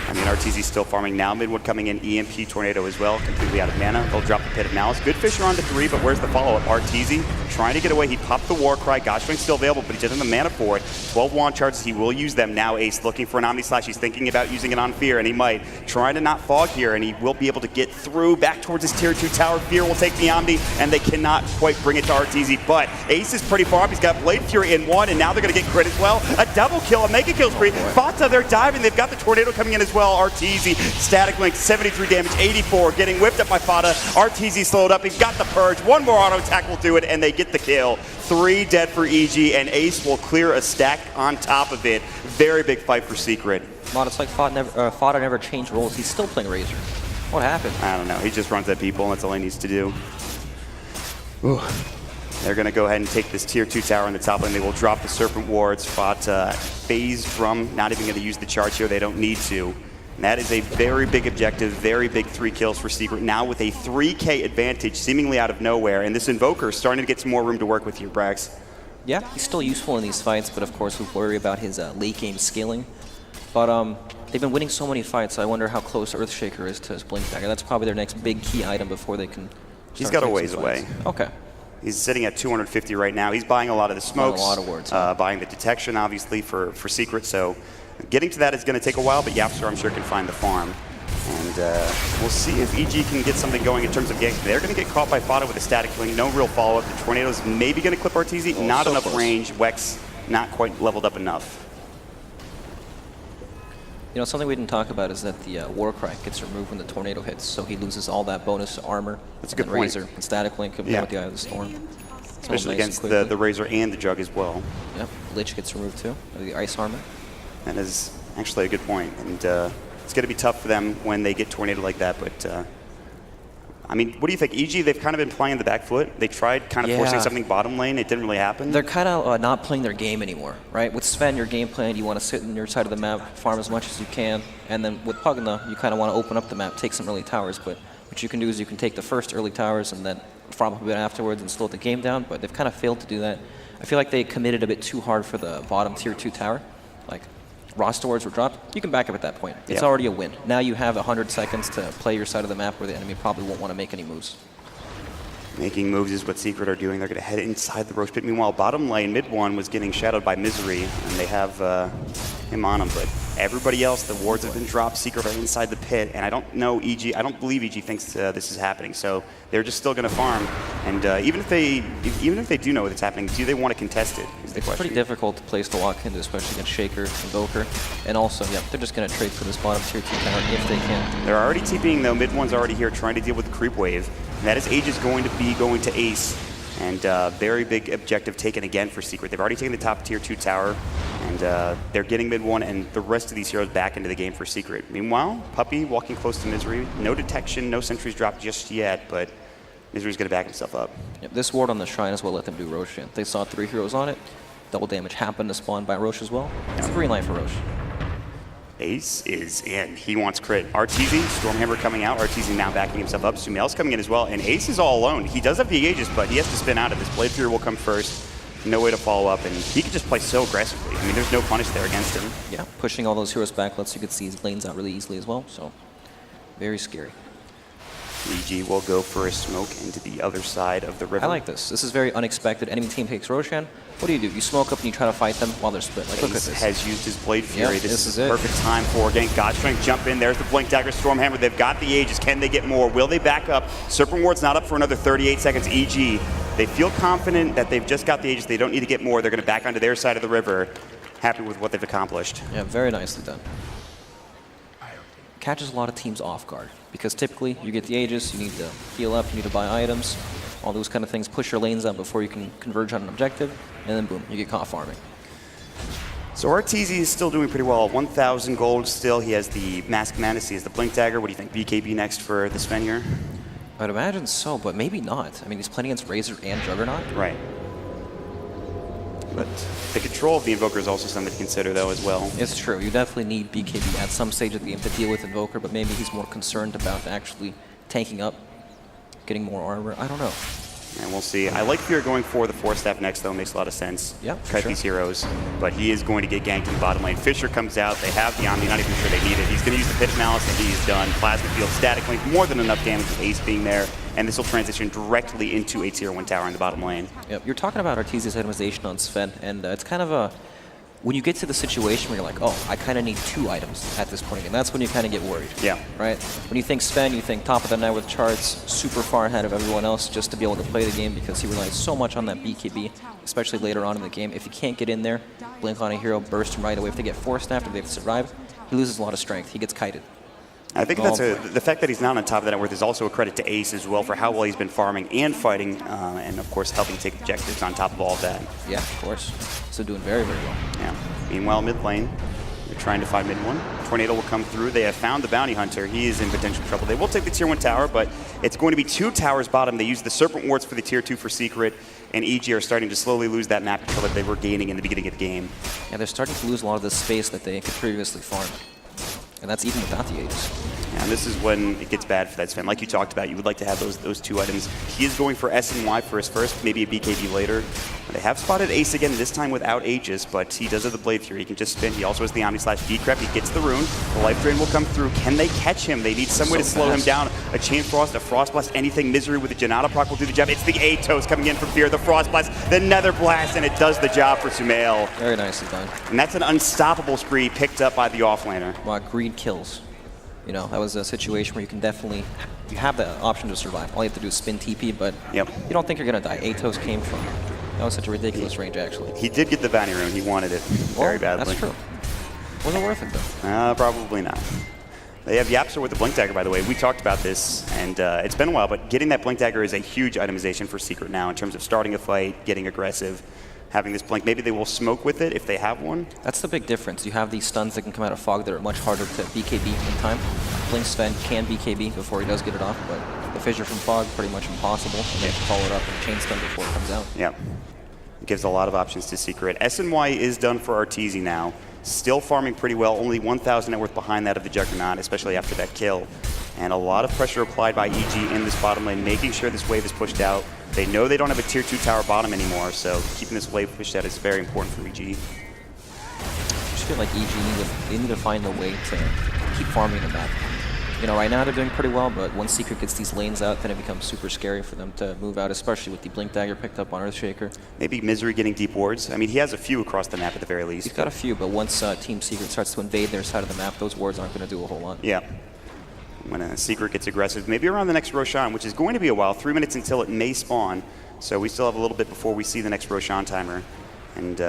I mean, Arteezy's still farming now. Midwood coming in, EMP Tornado as well, completely out of mana. They'll drop the Pit of Malice. Good Fissure on the 3, but where's the follow-up? Arteezy trying to get away. He popped the Warcry. Godstrength's still available, but he doesn't have the mana for it. 12 wand charges. He will use them now. Ace looking for an Omni Slash. He's thinking about using it on Fear, and he might. Trying to not fog here, and he will be able to get through back towards his tier 2 tower. Fear will take the Omni, and they cannot quite bring it to Arteezy, but Ace is pretty far up. He's got Blade Fury in one, and now they're going to get crit as well. A double kill, a mega kill spree. Fata, they're diving. They've got the Tornado coming in as well. Arteezy, Static Link, 73 damage, 84, getting whipped up by Fata. Arteezy slowed up. He's got the Purge. One more auto attack will do it, and they get the kill. 3 dead for EG, and Ace will clear a stack on top of it. Very big fight for Secret. Mod, it's like Fodder never changed roles. He's still playing Razor. What happened? I don't know. He just runs at people, and that's all he needs to do. Ooh. They're going to go ahead and take this tier 2 tower in the top lane. They will drop the Serpent Wards. Fought Phase Drum, not even going to use the charge here. They don't need to. And that is a very big objective, very big 3 kills for Secret, now with a 3K advantage seemingly out of nowhere. And this Invoker is starting to get some more room to work with here, Brax. Yeah, he's still useful in these fights, but of course we worry about his late game scaling. But they've been winning so many fights, so I wonder how close Earthshaker is to his Blink Dagger. That's probably their next big key item before they can He's got a ways away. Okay. He's sitting at 250 right now. He's buying a lot of the smokes, a lot of wards, buying the detection, obviously, for Secret. So getting to that is going to take a while, but Yapster, I'm sure, can find the farm. And we'll see if EG can get something going in terms of ganks. They're going to get caught by Fada with a Static Link. No real follow-up. The Tornado's maybe going to clip Arteezy. Not so enough close. Range. Wex not quite leveled up enough. You know, something we didn't talk about is that the Warcry gets removed when the Tornado hits, so he loses all that bonus to armor. That's a good point. Razor and Static Link with the Eye of the Storm. Especially against the Razor and the Jug as well. Yep, Lich gets removed too, the Ice Armor. That is actually a good point. And it's going to be tough for them when they get Tornado like that, but I mean, what do you think? EG, they've kind of been playing the back foot. They tried kind of forcing something bottom lane. It didn't really happen. They're kind of not playing their game anymore, right? With Sven, your game plan, you want to sit on your side of the map, farm as much as you can. And then with Pugna, you kind of want to open up the map, take some early towers. But what you can do is you can take the first early towers and then farm up a bit afterwards and slow the game down. But they've kind of failed to do that. I feel like they committed a bit too hard for the bottom tier 2 tower. Like, roster wards were dropped, you can back up at that point. It's already a win. Now you have 100 seconds to play your side of the map where the enemy probably won't want to make any moves. Making moves is what Secret are doing. They're going to head inside the Roche Pit. Meanwhile, bottom lane, mid one was getting shadowed by Misery, and they have him on him, but everybody else, the wards have been dropped. Secret right inside the pit, and I don't know EG. I don't believe EG thinks this is happening. So they're just still going to farm, and even if they do know what's happening, do they want to contest it? Is the question. It's pretty difficult to place to walk into, especially against Shaker, Invoker, and also, yeah, they're just going to trade for this bottom tier 2 tower if they can. They're already TPing though. Mid one's already here trying to deal with the creep wave, and that is Aegis going to be going to Ace. And very big objective taken again for Secret. They've already taken the top tier 2 tower, and they're getting mid one and the rest of these heroes back into the game for Secret. Meanwhile, Puppey walking close to Misery. No detection, no sentries dropped just yet, but Misery's going to back himself up. Yep, this ward on the Shrine as well let them do Roshan. They saw 3 heroes on it. Double damage happened to spawn by Roche as well. It's a green light for Roche. Ace is in. He wants crit. RTZ, Stormhammer coming out. RTZ now backing himself up. Sumail's coming in as well. And Ace is all alone. He does have the Aegis, but he has to spin out of this. Blade Fury will come first. No way to follow up. And he can just play so aggressively. I mean, there's no punish there against him. Yeah, pushing all those heroes back lets you can see his lanes out really easily as well. So, very scary. EG will go for a smoke into the other side of the river. I like this. This is very unexpected. Enemy team takes Roshan. What do? You smoke up and you try to fight them while they're split. Like, look at Ace this. has used his Blade Fury. Yep, this is it. perfect time for getting Godstrength jump in. There's the Blink Dagger Stormhammer. They've got the Aegis. Can they get more? Will they back up? Serpent Ward's not up for another 38 seconds. EG, they feel confident that they've just got the Aegis. They don't need to get more. They're going to back onto their side of the river. Happy with what they've accomplished. Yeah, very nicely done. Catches a lot of teams off guard because typically you get the Aegis, you need to heal up, you need to buy items, all those kind of things. Push your lanes out before you can converge on an objective, and then boom, you get caught farming. So RTZ is still doing pretty well. 1,000 gold still. He has the Mask Madness. He has the Blink Dagger. What do you think? BKB next for the Sven here? I'd imagine so, but maybe not. I mean, he's playing against Razor and Juggernaut. Right. But the control of the Invoker is also something to consider, though, as well. It's true. You definitely need BKB at some stage of the game to deal with Invoker, but maybe he's more concerned about actually tanking up, getting more armor. I don't know. And we'll see. I like Fear going for the Force Staff next, though. Makes a lot of sense. Yeah, Cut these heroes. But he is going to get ganked in the bottom lane. Fisher comes out. They have the Omni. Not even sure they need it. He's going to use the Pit of Malice, and he's done. Plasma Field, Static Link. More than enough damage with Ace being there. And this will transition directly into a tier 1 tower in the bottom lane. Yep. You're talking about Arteezy's itemization on Sven, and it's kind of a... When you get to the situation where you're like, oh, I kind of need 2 items at this point, and that's when you kind of get worried. Yeah. Right? When you think Sven, you think top of the net with charts, super far ahead of everyone else just to be able to play the game because he relies so much on that BKB, especially later on in the game. If you can't get in there, blink on a hero, burst him right away. If they get forced after they have to survive, he loses a lot of strength. He gets kited. I think that's the fact that he's not on top of the net worth is also a credit to Ace as well for how well he's been farming and fighting, and of course helping take objectives on top of all of that. Yeah, of course. So doing very, very well. Yeah. Meanwhile, mid lane, they're trying to find mid one. Tornado will come through. They have found the Bounty Hunter. He is in potential trouble. They will take the tier 1 tower, but it's going to be 2 towers bottom. They use the Serpent Wards for the tier 2 for Secret, and EG are starting to slowly lose that map control that they were gaining in the beginning of the game. Yeah, they're starting to lose a lot of the space that they could previously farm. And that's even without the Aegis. And this is when it gets bad for that Sven. Like you talked about, you would like to have those 2 items. He is going for S and Y for his first, maybe a BKB later. They have spotted Ace again, this time without Aegis, but he does have the Blade Fury. He can just spin. He also has the Omni/Decrep. He gets the rune. The Life Drain will come through. Can they catch him? They need some way to slow him down. A Chain Frost, a Frost Blast, anything. Misery with the Janata proc will do the job. It's the Atos coming in from Fear, the Frost Blast, the Nether Blast, and it does the job for Sumail. Very nicely done. And that's an unstoppable spree picked up by the offlaner. Wow, greed kills. You know, that was a situation where you can definitely, you have the option to survive. All you have to do is spin TP, but you don't think you're going to die. Atos came from, that was such a ridiculous range, actually. He did get the Bounty Rune. He wanted it very badly. That's true. Wasn't worth it, though. Probably not. They have Yapster with the Blink Dagger, by the way. We talked about this, and it's been a while, but getting that Blink Dagger is a huge itemization for Secret now in terms of starting a fight, getting aggressive, having this blink. Maybe they will smoke with it if they have one. That's the big difference. You have these stuns that can come out of fog that are much harder to BKB in time. Blink Sven can BKB before he does get it off, but the Fissure from fog, pretty much impossible. And they have to follow it up and chain stun before it comes out. Yeah. It gives a lot of options to Secret. SNY is done for Arteezy now. Still farming pretty well, only 1,000 net worth behind that of the Juggernaut, especially after that kill. And a lot of pressure applied by EG in this bottom lane, making sure this wave is pushed out. They know they don't have a tier 2 tower bottom anymore, so keeping this wave pushed out is very important for EG. I just feel like EG need to find a way to keep farming the map. You know, right now they're doing pretty well, but once Secret gets these lanes out, then it becomes super scary for them to move out, especially with the Blink Dagger picked up on Earthshaker. Maybe Misery getting deep wards. I mean, he has a few across the map at the very least. He's got a few, but once Team Secret starts to invade their side of the map, those wards aren't going to do a whole lot. Yeah. When a Secret gets aggressive, maybe around the next Roshan, which is going to be a while, 3 minutes until it may spawn. So we still have a little bit before we see the next Roshan timer. And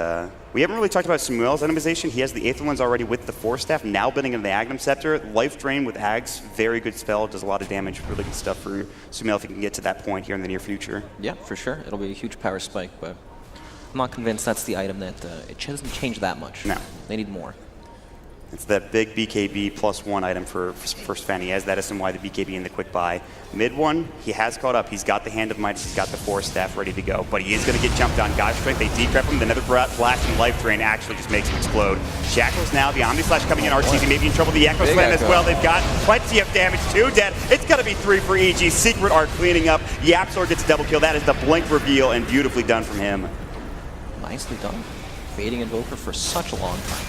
we haven't really talked about Samuel's itemization. He has the Aether Lens already with the Force Staff, now bending into the Agnum Scepter. Life Drain with Ags, very good spell, does a lot of damage, really good stuff for Samuel if he can get to that point here in the near future. Yeah, for sure. It'll be a huge power spike, but I'm not convinced that's the item that it doesn't change that much. No. They need more. It's that big BKB +1 item for Sven. He has that SMY, the BKB, and the quick buy. Mid one, he has caught up. He's got the Hand of Midas, he's got the Force Staff ready to go. But he is going to get jumped on. God Strength, they decrep him. Another Blast and Life Drain actually just makes him explode. Shackles now, the Omni Slash coming in. RTZ maybe in trouble. The Echo Slam as well. They've got plenty of damage. 2 dead. It's going to be 3 for EG. Secret are cleaning up. Yapzor gets a double kill. That is the Blink reveal, and beautifully done from him. Nicely done. Baiting Invoker for such a long time.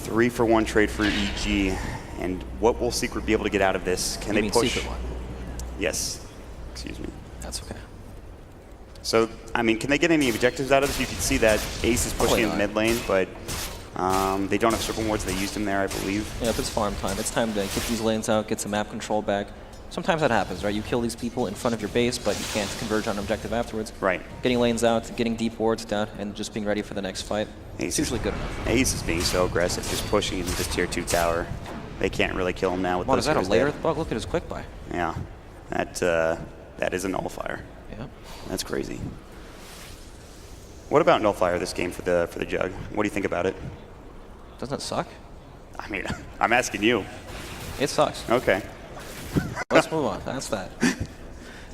3-for-1 trade for EG. And what will Secret be able to get out of this? Can they push? Secret one? Yes. Excuse me. That's okay. So, I mean, can they get any objectives out of this? You can see that Ace is pushing in the mid lane, but they don't have circle wards. They used him there, I believe. Yeah, if it's farm time, it's time to get these lanes out, get some map control back. Sometimes that happens, right? You kill these people in front of your base, but you can't converge on an objective afterwards. Right. Getting lanes out, getting deep wards down, and just being ready for the next fight. It's usually good enough. Ace is being so aggressive, just pushing into this tier 2 tower. They can't really kill him now with those Is that a heroes layer dead. of the bug? Look at his quick buy. Yeah. That is a nullifier. Yeah. That's crazy. What about nullifier this game for the Jug? What do you think about it? Doesn't it suck? I mean, I'm asking you. It sucks. Okay. Let's move on. That's that.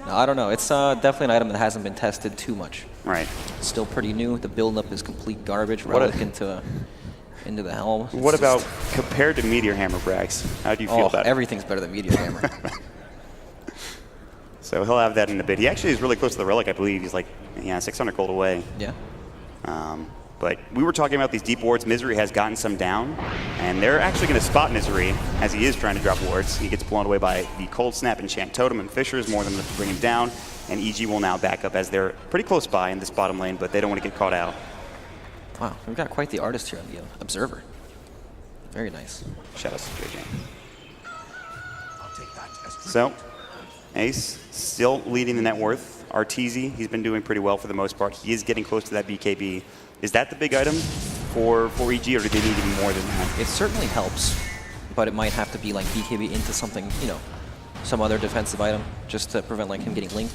No, I don't know. It's definitely an item that hasn't been tested too much. Right. It's still pretty new. The build-up is complete garbage. Relic into the helm. What about compared to Meteor Hammer, Brax? How do you feel about it? Everything's better than Meteor Hammer. So he'll have that in a bit. He actually is really close to the Relic, I believe. He's like, 600 gold away. Yeah. But we were talking about these deep wards. Misery has gotten some down, and they're actually going to spot Misery as he is trying to drop wards. He gets blown away by the Cold Snap, Enchant Totem, and Fissures, more than enough to bring him down. And EG will now back up as they're pretty close by in this bottom lane, but they don't want to get caught out. Wow, we've got quite the artist here on the Observer. Very nice. Shout out to JJ. So, Ace still leading the net worth. Arteezy, he's been doing pretty well for the most part. He is getting close to that BKB. Is that the big item for EG, or do they need even more than that? It certainly helps, but it might have to be like BKB into something, some other defensive item, just to prevent like him getting linked.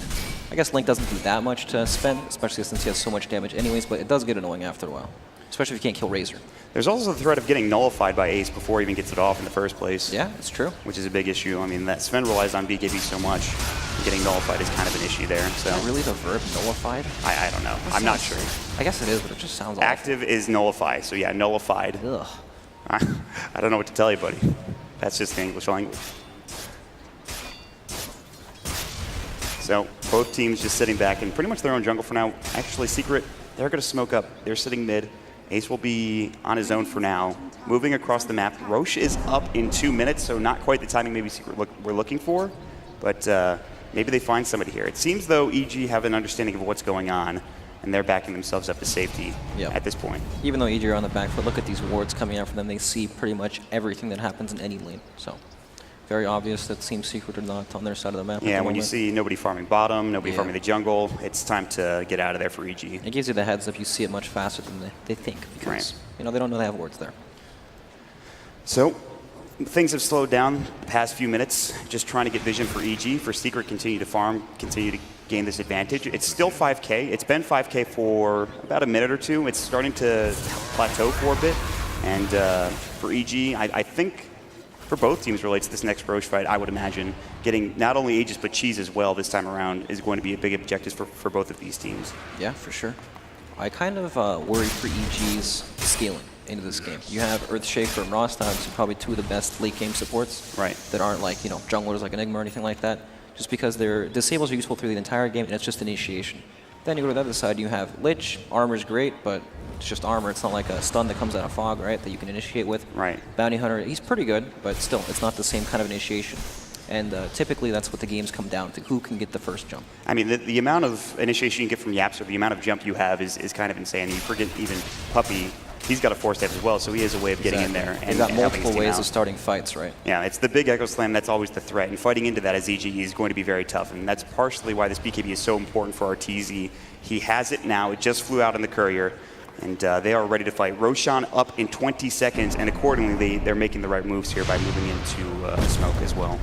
I guess Link doesn't do that much to spend, especially since he has so much damage anyways, but it does get annoying after a while, especially if you can't kill Razor. There's also the threat of getting nullified by Ace before he even gets it off in the first place. Yeah, it's true. Which is a big issue. I mean, that Sven relies on BKB so much. Getting nullified is kind of an issue there. So is that really the verb nullified? I don't know. I'm not sure. I guess it is, but it just sounds active awful. Is nullify. So yeah, nullified. Ugh. I don't know what to tell you, buddy. That's just the English language. So both teams just sitting back in pretty much their own jungle for now. Actually, Secret, they're going to smoke up. They're sitting mid. Ace will be on his own for now. Moving across the map. Roche is up in 2 minutes, so not quite the timing maybe Secret we're looking for. But maybe they find somebody here. It seems, though, EG have an understanding of what's going on, and they're backing themselves up to safety at this point. Even though EG are on the back foot, look at these wards coming out for them. They see pretty much everything that happens in any lane. So very obvious that Team Secret are not on their side of the map. Yeah, when you see nobody farming bottom, nobody farming the jungle, it's time to get out of there for EG. It gives you the heads up. You see it much faster than they think because they don't know they have wards there. So things have slowed down the past few minutes, just trying to get vision for EG. For Secret, continue to farm, continue to gain this advantage. It's still 5K. It's been 5K for about a minute or two. It's starting to plateau for a bit. And for EG, I think for both teams relates to this next Roche fight, I would imagine getting not only Aegis but Cheese as well this time around is going to be a big objective for both of these teams. Yeah, for sure. I kind of worry for EG's scaling into this game. You have Earthshaker and Rostogs, who are probably two of the best late game supports that aren't like, junglers like Enigma or anything like that, just because their disables are useful through the entire game and it's just initiation. Then you go to the other side, you have Lich, armor's great, but It's just armor. It's not like a stun that comes out of fog, right, that you can initiate with. Right. Bounty Hunter, he's pretty good, but still, it's not the same kind of initiation. And typically, that's what the games come down to, who can get the first jump. I mean, the amount of initiation you get from Yaps, or the amount of jump you have is kind of insane. You forget even Puppey, he's got a force step as well, so he has a way of getting in there. He's got multiple ways of starting fights, right? Yeah, it's the big Echo Slam that's always the threat, and fighting into that as EG is going to be very tough, and that's partially why this BKB is so important for RTZ. He has it now. It just flew out in the Courier, and they are ready to fight. Roshan up in 20 seconds, and accordingly, they're making the right moves here by moving into smoke as well.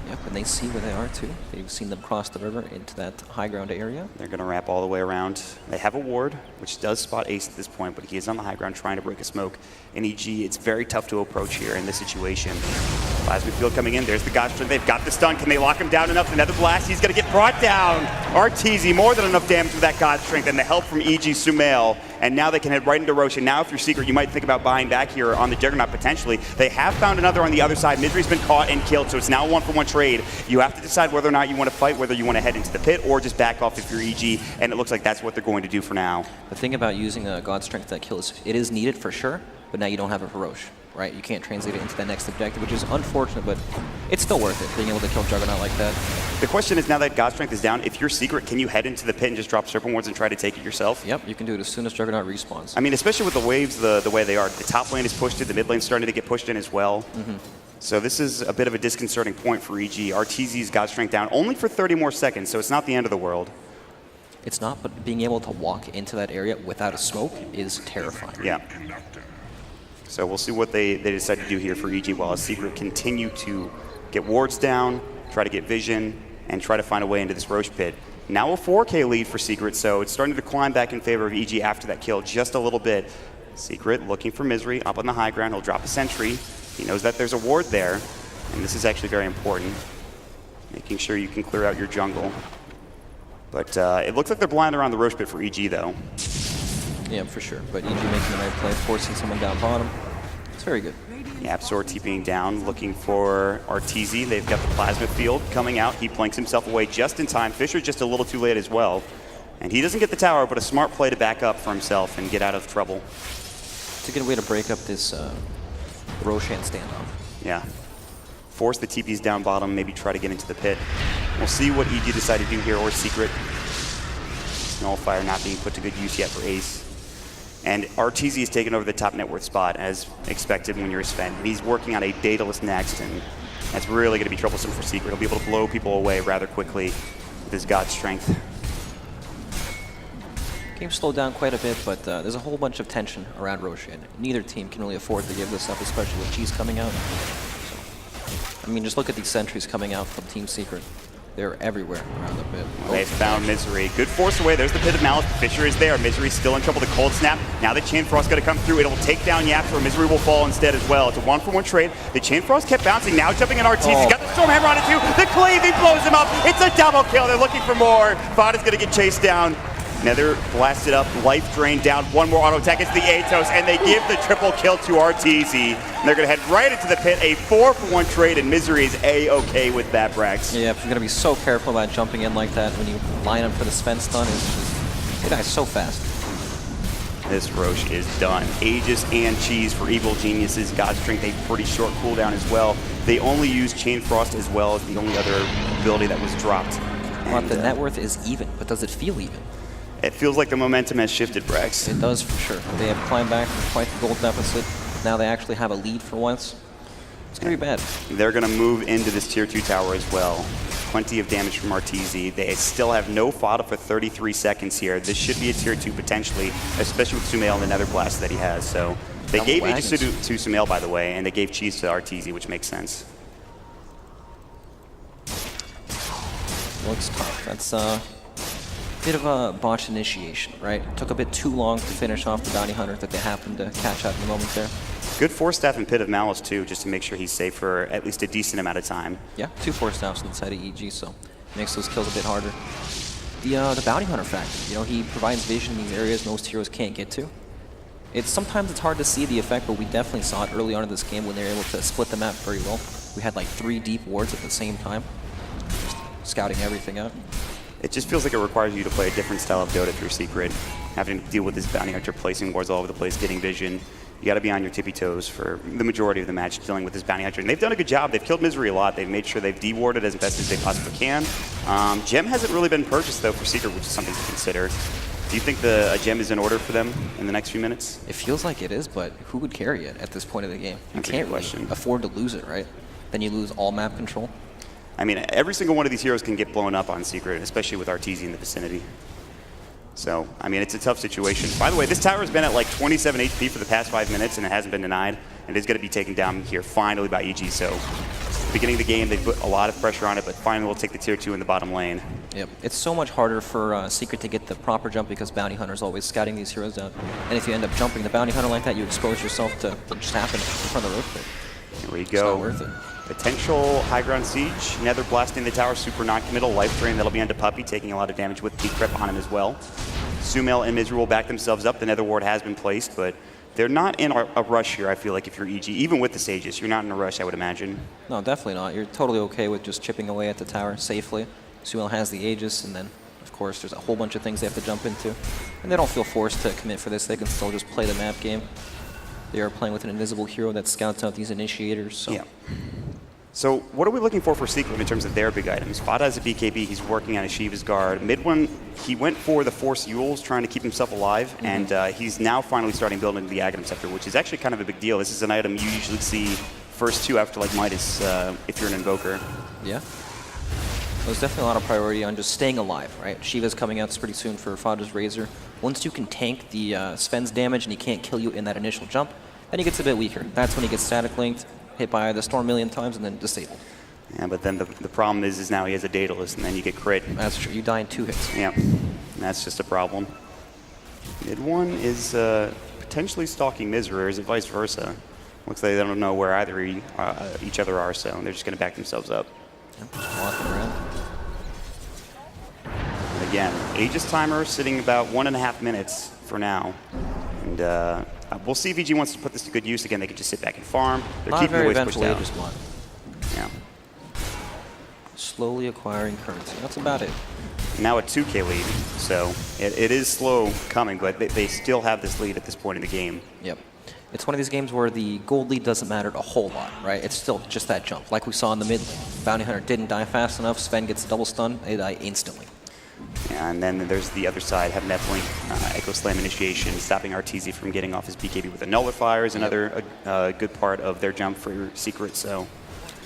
Yep, and they see where they are too. They've seen them cross the river into that high ground area. They're going to wrap all the way around. They have a ward, which does spot Ace at this point, but he is on the high ground trying to break a smoke. And EG, it's very tough to approach here in this situation. Plasma Field coming in. There's the Godstrike. They've got the stun. Can they lock him down enough? Another blast. He's going to get brought down. RTZ, more than enough damage with that Godstrike and the help from EG Sumail. And now they can head right into Roshan. Now, if you're Secret, you might think about buying back here on the Juggernaut potentially. They have found another on the other side. Misery's been caught and killed, so it's now a one-for-one trade. You have to decide whether or not you want to fight, whether you want to head into the pit, or just back off if you're EG, and it looks like that's what they're going to do for now. The thing about using a God Strength that kill is it is needed for sure, but now you don't have a Hirosh, right? You can't translate it into that next objective, which is unfortunate, but it's still worth it, being able to kill Juggernaut like that. The question is, now that God Strength is down, if you're Secret, can you head into the pit and just drop Serpent Wards and try to take it yourself? Yep, you can do it as soon as Juggernaut respawns. I mean, especially with the waves the way they are. The top lane is pushed in, the mid lane's starting to get pushed in as well. So this is a bit of a disconcerting point for EG. RTZ's God Strength down only for 30 more seconds, so it's not the end of the world. It's not, but being able to walk into that area without a smoke is terrifying. Yeah. So we'll see what they decide to do here for EG while Secret continue to get wards down, try to get vision, and try to find a way into this Roche pit. Now a 4K lead for Secret, so it's starting to climb back in favor of EG after that kill just a little bit. Secret looking for Misery up on the high ground. He'll drop a sentry. He knows that there's a ward there, and this is actually very important, making sure you can clear out your jungle. But it looks like they're blind around the Roche pit for EG, though. Yeah, for sure. But EG making the right play, forcing someone down bottom. It's very good. Yeah, Absor TPing down, looking for RTZ. They've got the Plasma Field coming out. He planks himself away just in time. Fisher's just a little too late as well. And he doesn't get the tower, but a smart play to back up for himself and get out of trouble. It's a good way to break up this Roshan standoff. Yeah. Force the TPs down bottom, maybe try to get into the pit. We'll see what EG decide to do here, or Secret. Nullfire not being put to good use yet for Ace. And RTZ has taken over the top net worth spot, as expected when you're a Sven. And he's working on a Daedalus next, and that's really going to be troublesome for Secret. He'll be able to blow people away rather quickly with his God Strength. Game slowed down quite a bit, but there's a whole bunch of tension around Roshan. Neither team can really afford to give this up, especially with Cheese coming out. So, I mean, just look at these sentries coming out from Team Secret. They're everywhere around the pit. They've found Misery. Good force away. There's the Pit of Malice. Fisher is there. Misery's still in trouble. The Cold Snap. Now the Chain Frost got to come through. It'll take down Yaps, or Misery will fall instead as well. It's a one-for-one trade. The Chain Frost kept bouncing. Now jumping in RTZ. He's got the Stormhammer on it too. The Cleave, he blows him up. It's a double kill. They're looking for more. Vada's going to get chased down. Nether blasted up, life drain down, one more auto attack. It's the Atos, and they give the triple kill to RTZ. And they're going to head right into the pit, a 4-for-1 trade, and Misery is A-okay with that, Brax. Yeah, you're going to be so careful about jumping in like that when you line up for the Sven stun. It's just, it dies so fast. This Roche is done. Aegis and Cheese for Evil Geniuses. God Strength, a pretty short cooldown as well. They only use Chain Frost as well as the only other ability that was dropped. Well, the net worth is even, but does it feel even? It feels like the momentum has shifted, Brax. It does for sure. They have climbed back from quite the gold deficit. Now they actually have a lead for once. It's going to be bad. They're going to move into this Tier 2 tower as well. Plenty of damage from RTZ. They still have no fodder for 33 seconds here. This should be a Tier 2 potentially, especially with Sumail and the Nether Blast that he has. So they gave Aegis to Sumail, by the way, and they gave Cheese to RTZ, which makes sense. Looks tough. That's bit of a botched initiation, right? It took a bit too long to finish off the Bounty Hunter that they happened to catch out in the moment there. Good Force Staff and Pit of Malice, too, just to make sure he's safe for at least a decent amount of time. Yeah, 2 Force Staffs inside of EG, so makes those kills a bit harder. The Bounty Hunter factor, you know, he provides vision in these areas most heroes can't get to. Sometimes it's hard to see the effect, but we definitely saw it early on in this game when they were able to split the map very well. We had like 3 deep wards at the same time, just scouting everything out. it just feels like it requires you to play a different style of Dota if you're Secret, having to deal with this bounty hunter placing wards all over the place, getting vision. You got to be on your tippy toes for the majority of the match dealing with this bounty hunter. And they've done a good job. They've killed Misery a lot. They've made sure they've dewarded as best as they possibly can. Gem hasn't really been purchased, though, for Secret, which is something to consider. Do you think a gem is in order for them in the next few minutes? It feels like it is, but who would carry it at this point of the game? You can't really afford to lose it, right? Then you lose all map control. I mean, every single one of these heroes can get blown up on Secret, especially with Arteezy in the vicinity. So, I mean, it's a tough situation. By the way, this tower has been at like 27 HP for the past 5 minutes, and it hasn't been denied. And it is going to be taken down here finally by EG. So, beginning of the game, they put a lot of pressure on it, but finally we'll take the tier 2 in the bottom lane. Yep. It's so much harder for Secret to get the proper jump because Bounty Hunter's always scouting these heroes down. And if you end up jumping the Bounty Hunter like that, you expose yourself to what just happened in front of the road. Here we go. It's not worth it. Potential high ground siege. Nether blasting the tower, super non-committal. Life drain, that'll be onto Puppey, taking a lot of damage with the creep on him as well. Sumail and Misery will back themselves up. The Nether ward has been placed, but they're not in a rush here, I feel like, if you're EG. Even with the Sages, you're not in a rush, I would imagine. No, definitely not. You're totally okay with just chipping away at the tower safely. Sumail has the Aegis, and then, of course, there's a whole bunch of things they have to jump into. And they don't feel forced to commit for this. They can still just play the map game. They are playing with an invisible hero that scouts out these initiators. So. Yeah. So what are we looking for Secret in terms of their big items? Fada has a BKB. He's working on a Shiva's Guard. Mid one, he went for the Force Yules, trying to keep himself alive, and he's now finally starting building the Aghanim Scepter, which is actually kind of a big deal. This is an item you usually see first 2 after like Midas if you're an Invoker. Yeah. There's definitely a lot of priority on just staying alive, right? Shiva's coming out pretty soon for Fada's Razor. Once you can tank the Sven's damage and he can't kill you in that initial jump, then he gets a bit weaker. That's when he gets static linked, hit by the Storm a million times, and then disabled. Yeah, but then the problem is now he has a Daedalus, and then you get crit. That's true. You die in 2 hits. Yeah, that's just a problem. Mid one is potentially stalking Misery, or is it vice versa? Looks like they don't know where either each other are, so they're just going to back themselves up. Yep, just walking around. And again, Aegis timer sitting about 1.5 minutes for now. And we'll see if EG wants to put this to good use. Again, they could just sit back and farm. They're Not keeping the very waves pushed eventful down. Aegis block. Yeah. Slowly acquiring currency. That's about it. Now a 2K lead, so it is slow coming, but they still have this lead at this point in the game. Yep. It's one of these games where the gold lead doesn't matter a whole lot, right? It's still just that jump, like we saw in the mid lane. Bounty Hunter didn't die fast enough, Sven gets double stun, they die instantly. Yeah, and then there's the other side, have Netlink, Echo Slam initiation, stopping Arteezy from getting off his BKB with a Nullifier is another good part of their jump for your Secret, so.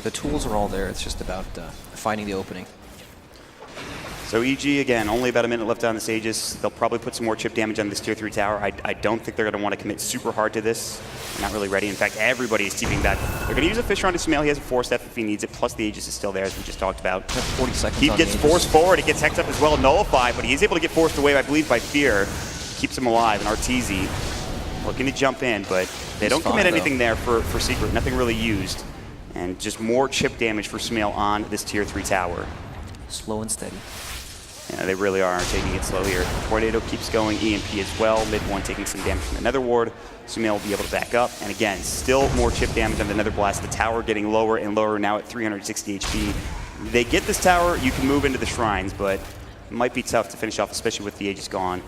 The tools are all there, it's just about finding the opening. So EG, again, only about a minute left on this Aegis. They'll probably put some more chip damage on this tier 3 tower. I don't think they're going to want to commit super hard to this. They're not really ready. In fact, everybody is keeping that. They're going to use a Fisher on Sumail. He has a Force F if he needs it, plus the Aegis is still there, as we just talked about. 40 seconds He on gets the Aegis. forced forward. It gets hexed up as well, Nullify, but he's able to get forced away, I believe, by Fear. Keeps him alive, and Arteezy looking to jump in, but they don't commit anything there for Secret. Nothing really used. And just more chip damage for Sumail on this tier 3 tower. Slow and steady. Yeah, they really are taking it slow here. Tornado keeps going, EMP as well. Mid one taking some damage from the Nether ward. Sumail will be able to back up. And again, still more chip damage on the Nether blast. The tower getting lower and lower, now at 360 HP. They get this tower, you can move into the shrines, but it might be tough to finish off, especially with the Aegis gone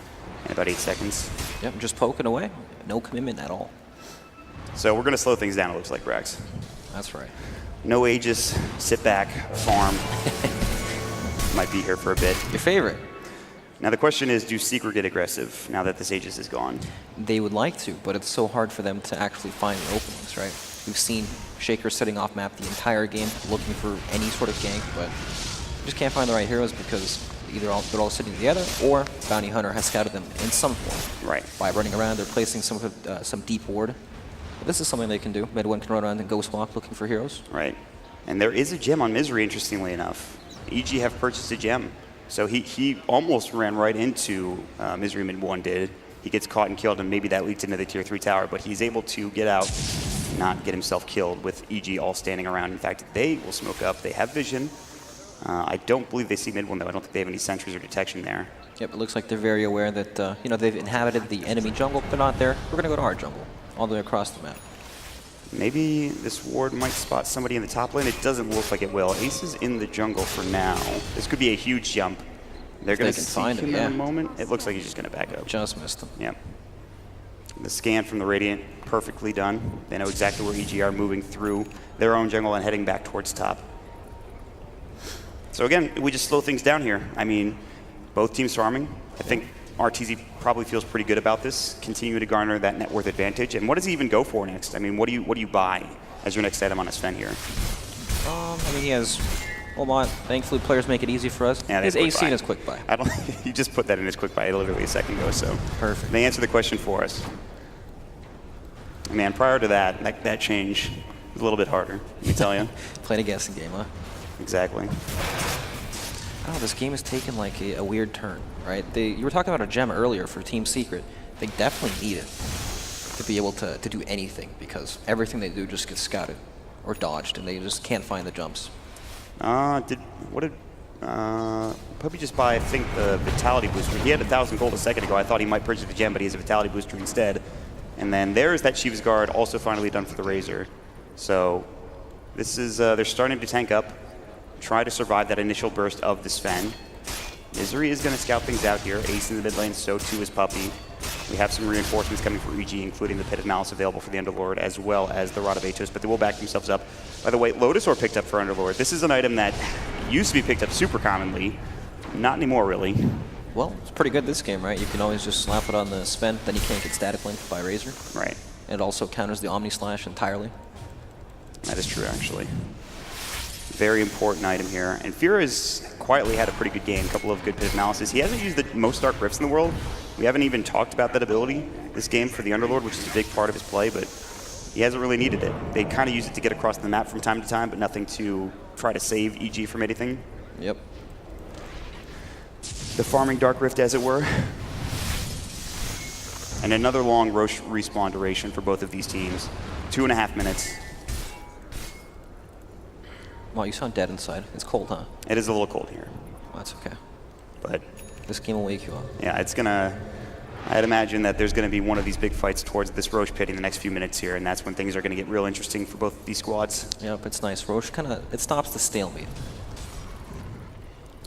in about 8 seconds. Yep, just poking away. No commitment at all. So we're going to slow things down, it looks like, Brax. That's right. No Aegis, sit back, farm. Might be here for a bit. Your favorite? Now the question is, do Secret get aggressive now that this Aegis is gone? They would like to, but it's so hard for them to actually find the openings, right? We've seen Shaker setting off map the entire game, looking for any sort of gank, but just can't find the right heroes because either they're all sitting together or Bounty Hunter has scouted them in some form. Right. By running around, they're placing some deep ward. But this is something they can do. Mid one can run around and ghost walk looking for heroes. Right. And there is a gem on Misery, interestingly enough. EG have purchased a gem. So he almost ran right into Misery mid one did. He gets caught and killed, and maybe that leads into the tier 3 tower, but he's able to get out, not get himself killed with EG all standing around. In fact, they will smoke up. They have vision. I don't believe they see mid one, though. I don't think they have any sentries or detection there. Yep, it looks like they're very aware that they've inhabited the enemy jungle, but not there. We're going to go to our jungle, all the way across the map. Maybe this ward might spot somebody in the top lane. It doesn't look like it will. Ace is in the jungle for now. This could be a huge jump. They're going they to can see find him him, yeah. in a moment. It looks like he's just going to back up. Just missed him. Yeah. The scan from the Radiant, perfectly done. They know exactly where EG are moving through their own jungle and heading back towards top. So again, we just slow things down here. I mean, both teams farming. I think RTZ probably feels pretty good about this, continuing to garner that net worth advantage. And what does he even go for next? I mean, what do you buy as your next item on his Sven here? I mean, he has Omot. Thankfully, players make it easy for us. Yeah, his AC buy. and his quick buy. I don't. You just put that in his quick buy literally a second ago. So Perfect. They answer the question for us. Man, prior to that change was a little bit harder. Let me tell you. Playing a guessing game, huh? Exactly. Oh, this game has taken like a weird turn, right? You were talking about a gem earlier for Team Secret. They definitely need it to be able to do anything because everything they do just gets scouted or dodged, and they just can't find the jumps. Puppy just buy, I think, the Vitality Booster. He had 1,000 gold a second ago. I thought he might purchase the gem, but he has a Vitality Booster instead. And then there's that Shiva's Guard, also finally done for the Razor. So this is, they're starting to tank up, try to survive that initial burst of the Sven. Misery is going to scout things out here. Ace in the mid lane, so too is Puppy. We have some reinforcements coming for EG, including the Pit of Malice available for the Underlord, as well as the Rod of Atos, but they will back themselves up. By the way, Lotusaur picked up for Underlord. This is an item that used to be picked up super commonly. Not anymore, really. Well, it's pretty good this game, right? You can always just slap it on the Sven, then you can't get static linked by Razor. Right. And it also counters the Omni Slash entirely. That is true, actually. Very important item here. And Fear has quietly had a pretty good game, a couple of good Pit of Malices. He hasn't used the most Dark Rifts in the world. We haven't even talked about that ability this game for the Underlord, which is a big part of his play, but he hasn't really needed it. They kind of use it to get across the map from time to time, but nothing to try to save EG from anything. Yep. The farming Dark Rift, as it were. And another long Roche respawn duration for both of these teams. 2.5 minutes. Wow, you sound dead inside. It's cold, huh? It is a little cold here. Well, that's okay. But this game will wake you up. yeah, it's gonna, I'd imagine that there's gonna be one of these big fights towards this Roche pit in the next few minutes here, and that's when things are gonna get real interesting for both of these squads. Yep, it's nice. Roche it stops the stalemate.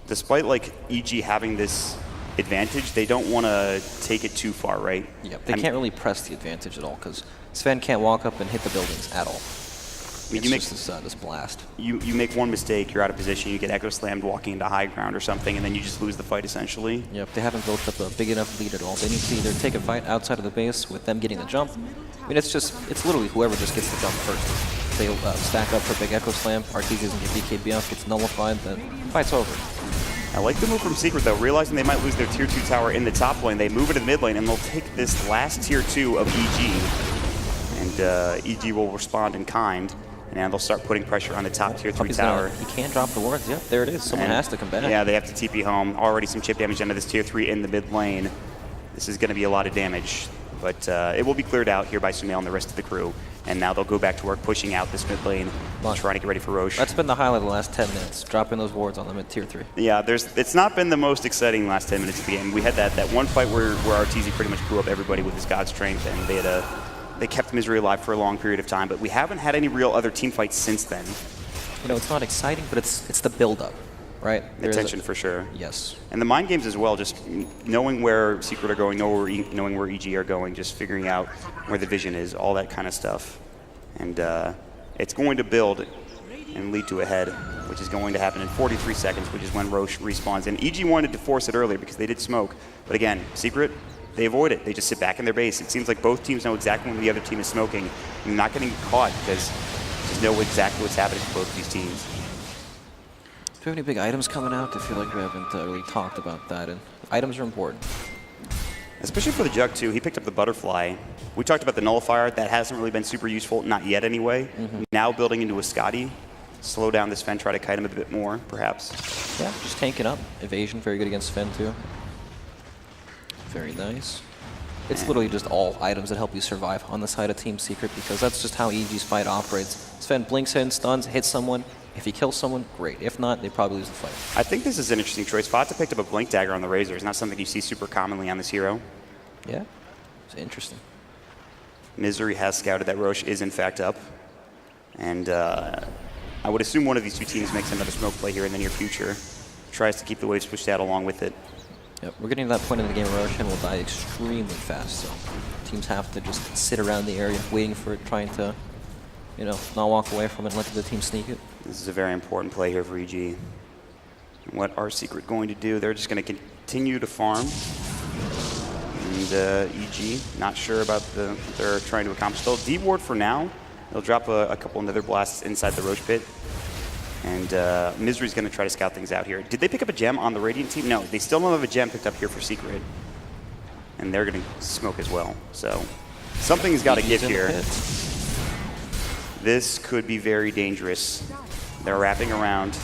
Despite like EG having this advantage, they don't want to take it too far, right? Yep, they can't really press the advantage at all because Sven can't walk up and hit the buildings at all. I mean, It's just this blast. You make one mistake, you're out of position, you get echo slammed walking into high ground or something, and then you just lose the fight essentially. Yep, they haven't built up a big enough lead at all. They need to either take a fight outside of the base with them getting the jump. I mean, it's literally whoever just gets the jump first. They stack up for big echo slam, RTZ doesn't get BKB off, gets nullified, then fight's over. I like the move from Secret though, realizing they might lose their tier 2 tower in the top lane, they move it to the mid lane and they'll take this last tier 2 of EG. And EG will respond in kind. And they'll start putting pressure on the top tier 3 tower. He can't drop the wards. Yep, there it is. Someone has to come back. Yeah, they have to TP home. Already some chip damage under this tier 3 in the mid lane. This is going to be a lot of damage. But it will be cleared out here by Sumail and the rest of the crew. And now they'll go back to work pushing out this mid lane, trying to get ready for Roche. That's been the highlight of the last 10 minutes, dropping those wards on the mid tier 3. Yeah, it's not been the most exciting last 10 minutes of the game. We had that one fight where RTZ pretty much blew up everybody with his God Strength, and they kept Misery alive for a long period of time, but we haven't had any real other team fights since then. You know, it's not exciting, but it's the build-up, right? The tension for sure. Yes. And the mind games as well, just knowing where Secret are going, knowing where EG are going, just figuring out where the vision is, all that kind of stuff. And it's going to build and lead to a head, which is going to happen in 43 seconds, which is when Roche respawns. And EG wanted to force it earlier because they did smoke. But again, Secret, they avoid it. They just sit back in their base. It seems like both teams know exactly when the other team is smoking and they're not getting caught because they just know exactly what's happening to both of these teams. Do we have any big items coming out? I feel like we haven't really talked about that, and items are important. Especially for the Jug, too. He picked up the Butterfly. We talked about the Nullifier. That hasn't really been super useful, not yet anyway. Now building into a Scotty. Slow down this Sven, try to kite him a bit more, perhaps. Yeah, just tanking up. Evasion, very good against Sven, too. Very nice. It's literally just all items that help you survive on the side of Team Secret because that's just how EG's fight operates. Sven blinks in, stuns, hits someone. If he kills someone, great. If not, they probably lose the fight. I think this is an interesting choice. Fata picked up a Blink Dagger on the Razor. It's not something you see super commonly on this hero. Yeah, it's interesting. Misery has scouted that Roche is in fact up. And I would assume one of these two teams makes another smoke play here in the near future. tries to keep the waves pushed out along with it. Yep, we're getting to that point in the game where Roshan will die extremely fast, so teams have to just sit around the area waiting for it, trying to, you know, not walk away from it and let the team sneak it. This is a very important play here for EG. What are Secret going to do? They're just going to continue to farm. And EG, not sure about what they're trying to accomplish. They'll D-ward for now. They'll drop a couple nether blasts inside the Roche pit. And Misery's going to try to scout things out here. Did they pick up a gem on the Radiant team? No, they still don't have a gem picked up here for Secret. And they're going to smoke as well. So something's got to give here. This could be very dangerous. They're wrapping around.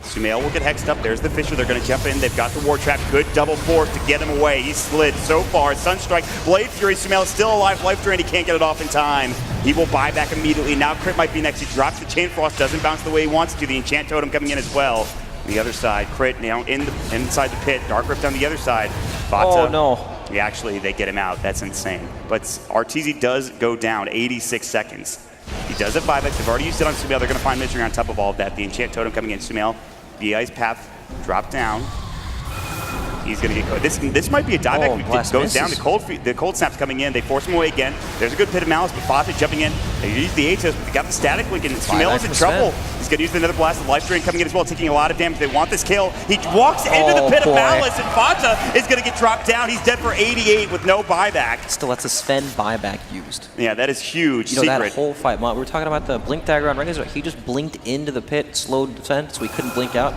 Sumail will get hexed up. There's the Fissure. They're going to jump in. They've got the War Trap. Good double force to get him away. He's slid so far. Sunstrike, Blade Fury. Sumail is still alive. Life Drain. He can't get it off in time. He will buy back immediately. Now Crit might be next. He drops the Chain Frost. Doesn't bounce the way he wants to. The Enchant Totem coming in as well. On the other side, Crit now inside the pit. Dark Rift on the other side. Vata. Oh, no. Yeah, actually, they get him out. That's insane. But Arteezy does go down 86 seconds. He does have buyback. They've already used it on Sumail. They're going to find Misery on top of all of that. The Enchant Totem coming in. Sumail. The Ice Path drop down. He's going to get caught. This might be a dieback. It goes down. The cold snap's coming in. They force him away again. There's a good pit of Malice, but Fawcett jumping in. They use the Atos, but they got the Static Link, and Sumail is in trouble. He's going to use another blast of Life Drain coming in as well, taking a lot of damage. They want this kill. He walks into the pit of Malice, and Fata is going to get dropped down. He's dead for 88 with no buyback. Still, that's a Sven buyback used. Yeah, that is huge. You know, that whole fight, we were talking about the blink dagger on Razor. He just blinked into the pit, slowed Sven, so he couldn't blink out.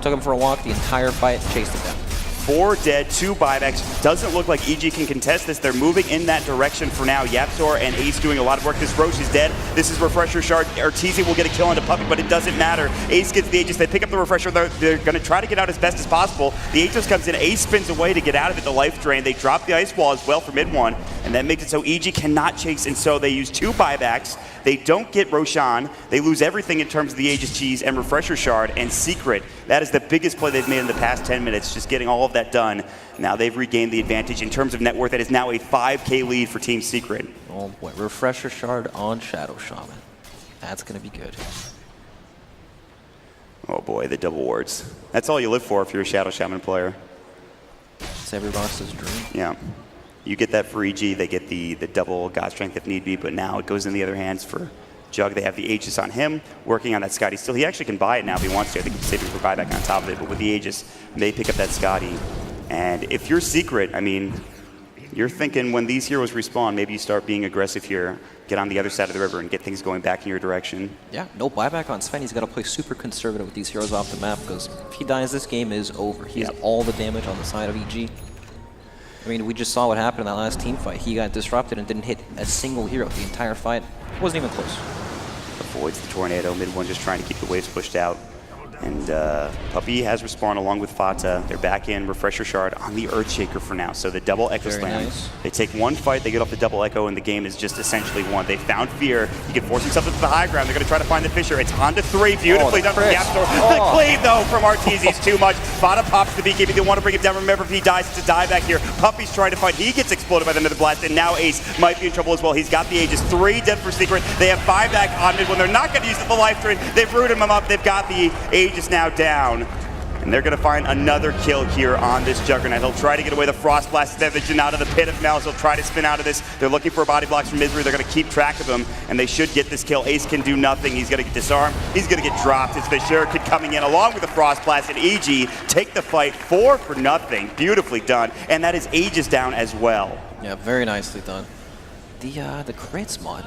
Took him for a walk the entire fight, chased him down. 4 dead, 2 buybacks. Doesn't look like EG can contest this. They're moving in that direction for now. Yapzor and Ace doing a lot of work. This Roche is dead. This is Refresher Shard. Arteezy will get a kill onto Puppey, but it doesn't matter. Ace gets the Aegis. They pick up the Refresher. They're going to try to get out as best as possible. The Aegis comes in. Ace spins away to get out of it. The Life Drain. They drop the Ice Wall as well for mid one, and that makes it so EG cannot chase, and so they use 2 buybacks. They don't get Roshan. They lose everything in terms of the Aegis Cheese and Refresher Shard and Secret. That is the biggest play they've made in the past 10 minutes, just getting all of that done. Now they've regained the advantage in terms of net worth. That is now a 5K lead for Team Secret. Oh boy, Refresher Shard on Shadow Shaman. That's going to be good. Oh boy, the double wards. That's all you live for if you're a Shadow Shaman player. It's every boss's dream. Yeah. You get that for EG, they get the double God Strength if need be, but now it goes in the other hands for Jug. They have the Aegis on him, working on that Scotty still. He actually can buy it now if he wants to. I think he's saving for buyback on top of it, but with the Aegis, they pick up that Scotty. And if you're Secret, I mean, you're thinking when these heroes respawn, maybe you start being aggressive here, get on the other side of the river and get things going back in your direction. Yeah, no buyback on Sven. He's got to play super conservative with these heroes off the map, because if he dies, this game is over. He has all the damage on the side of EG. I mean, we just saw what happened in that last team fight. He got disrupted and didn't hit a single hero the entire fight. It wasn't even close. Avoids the tornado. Mid one just trying to keep the waves pushed out. And Puppey has respawned along with Fata. They're back in Refresher Shard on the Earthshaker for now. So the double Echo Slam. Nice. They take one fight, they get off the double Echo, and the game is just essentially won. They found Fear. He can force himself into the high ground. They're going to try to find the Fissure. It's on to 3. Beautifully done from Yapzor. The cleave, though, from Arteezy is too much. Fata pops the BKB. They want to bring him down. Remember, if he dies, it's a dieback here. Puppey's trying to fight. He gets exploded by the Nether Blast, and now Ace might be in trouble as well. He's got the Aegis. 3 dead for Secret. They have buyback on mid when they're not going to use the Life Drain. They've rooted him up. They've got the Aegis now down. And they're going to find another kill here on this Juggernaut. He'll try to get away the Frost Blast Vision out of the pit of Malice. He'll try to spin out of this. They're looking for body blocks from Misery. They're going to keep track of him, and they should get this kill. Ace can do nothing. He's going to get disarmed. He's going to get dropped. It's Fissure Kid coming in along with the Frost Blast, and EG take the fight 4 for nothing. Beautifully done. And that is Aegis down as well. Yeah, very nicely done. The crits mod.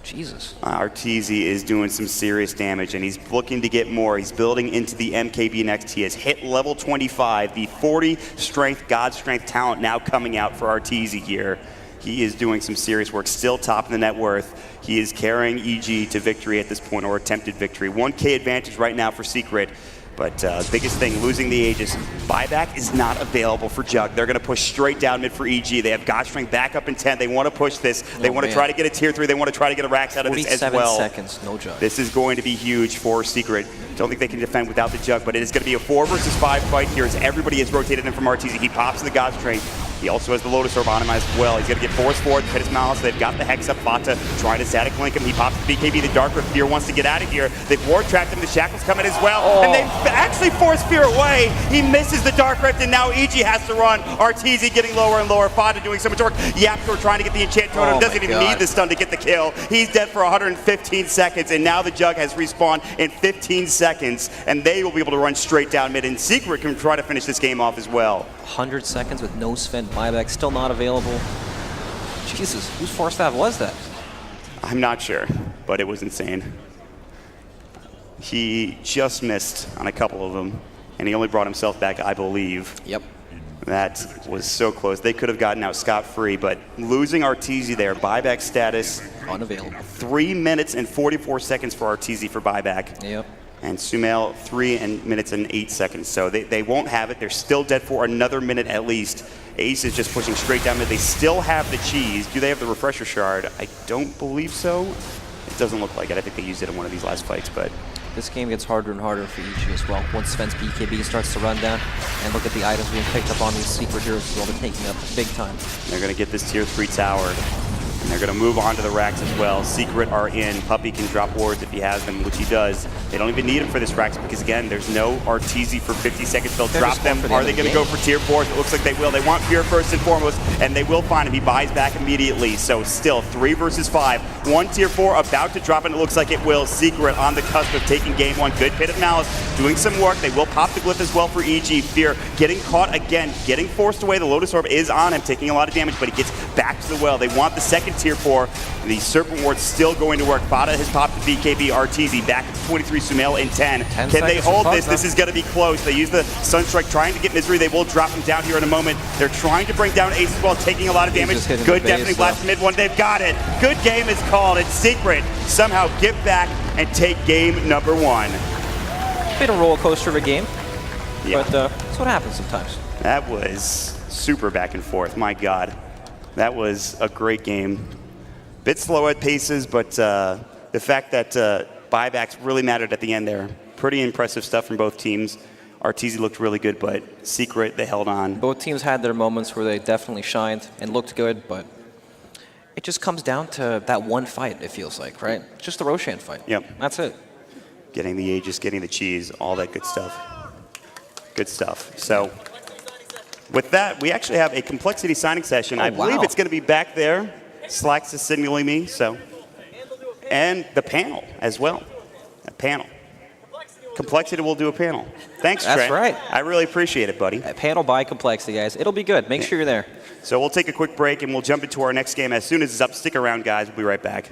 Jesus. Arteezy is doing some serious damage, and he's looking to get more. He's building into the MKB next. He has hit level 25, the 40 strength, God strength talent now coming out for Arteezy here. He is doing some serious work, still top in the net worth. He is carrying EG to victory at this point, or attempted victory. 1K advantage right now for Secret. But biggest thing, losing the Aegis. Buyback is not available for Jug. They're going to push straight down mid for EG. They have God Strength back up in 10. They want to push this. They want to try to get a tier 3. They want to try to get a Rax out of this as well. 47 seconds, no Jug. This is going to be huge for Secret. Don't think they can defend without the Jug, but it is going to be a 4 versus 5 fight here as everybody is rotated in from Arteezy. He pops the God Strength. He also has the Lotus Orb on him as well. He's going to get forced forward, hit his Malice. They've got the Hex up. Fata trying to static link him. He pops the BKB. The Dark Rift. Fear wants to get out of here. They've ward trapped him. The Shackle's coming as well. And they actually force Fear away. He misses the Dark Rift, and now EG has to run. Arteezy getting lower and lower. Fata doing so much work. Yaptor trying to get the Enchant Totem. Doesn't even need the stun to get the kill. He's dead for 115 seconds, and now the Jug has respawned in 15 seconds, and they will be able to run straight down mid, and Secret can try to finish this game off as well. 100 seconds with no Sven buyback, still not available. Jesus, whose force staff was that? I'm not sure, but it was insane. He just missed on a couple of them, and he only brought himself back, I believe. Yep. That was so close. They could have gotten out scot-free, but losing Arteezy there, buyback status. Unavailable. 3 minutes and 44 seconds for Arteezy for buyback. Yep. And Sumail, 3 minutes and 8 seconds. So they won't have it. They're still dead for another minute at least. Ace is just pushing straight down mid. They still have the cheese. Do they have the refresher shard? I don't believe so. It doesn't look like it. I think they used it in one of these last fights, but This game gets harder and harder for EG as well. Once Sven's BKB starts to run down, and look at the items being picked up on these secret heroes as well. They're taking up big time. they're going to get this tier 3 tower. And they're going to move on to the racks as well. Secret are in. Puppey can drop wards if he has them, which he does. They don't even need him for this racks because, again, there's no Arteezy for 50 seconds. They'll drop them. Are they going to go for tier 4s? It looks like they will. They want Fear first and foremost, and they will find him. He buys back immediately. So still 3 versus 5. 1 tier 4 about to drop, and it looks like it will. Secret on the cusp of taking game 1. Good Pit of Malice doing some work. They will pop the glyph as well for EG. Fear getting caught again, getting forced away. The Lotus Orb is on him, taking a lot of damage, but he gets back to the well. They want the second tier 4. The Serpent Ward's still going to work. Fata has popped the BKB. Arteezy back at 23. Sumail in 10. Can they hold this? This is going to be close. They use the Sunstrike trying to get Misery. They will drop him down here in a moment. They're trying to bring down Ace as well, taking a lot of damage. Good, definitely blast mid one. They've got it. Good game is called. And Secret somehow get back and take game number 1. Been a roller coaster of a game, Yeah. but that's what happens sometimes. That was super back and forth. My God. That was a great game. Bit slow at paces, but the fact that buybacks really mattered at the end there. Pretty impressive stuff from both teams. Arteezy looked really good, but Secret, they held on. Both teams had their moments where they definitely shined and looked good, but it just comes down to that one fight, it feels like, right? Just the Roshan fight. Yep. That's it. Getting the Aegis, getting the cheese, all that good stuff. Good stuff. So with that, we actually have a Complexity signing session. I believe it's going to be back there. Slacks is signaling me, so. And the panel as well. A panel. Complexity will do a panel. Thanks, Trent. That's right. I really appreciate it, buddy. A panel by Complexity, guys. It'll be good. Make sure you're there. So we'll take a quick break and we'll jump into our next game as soon as it's up. Stick around, guys. We'll be right back.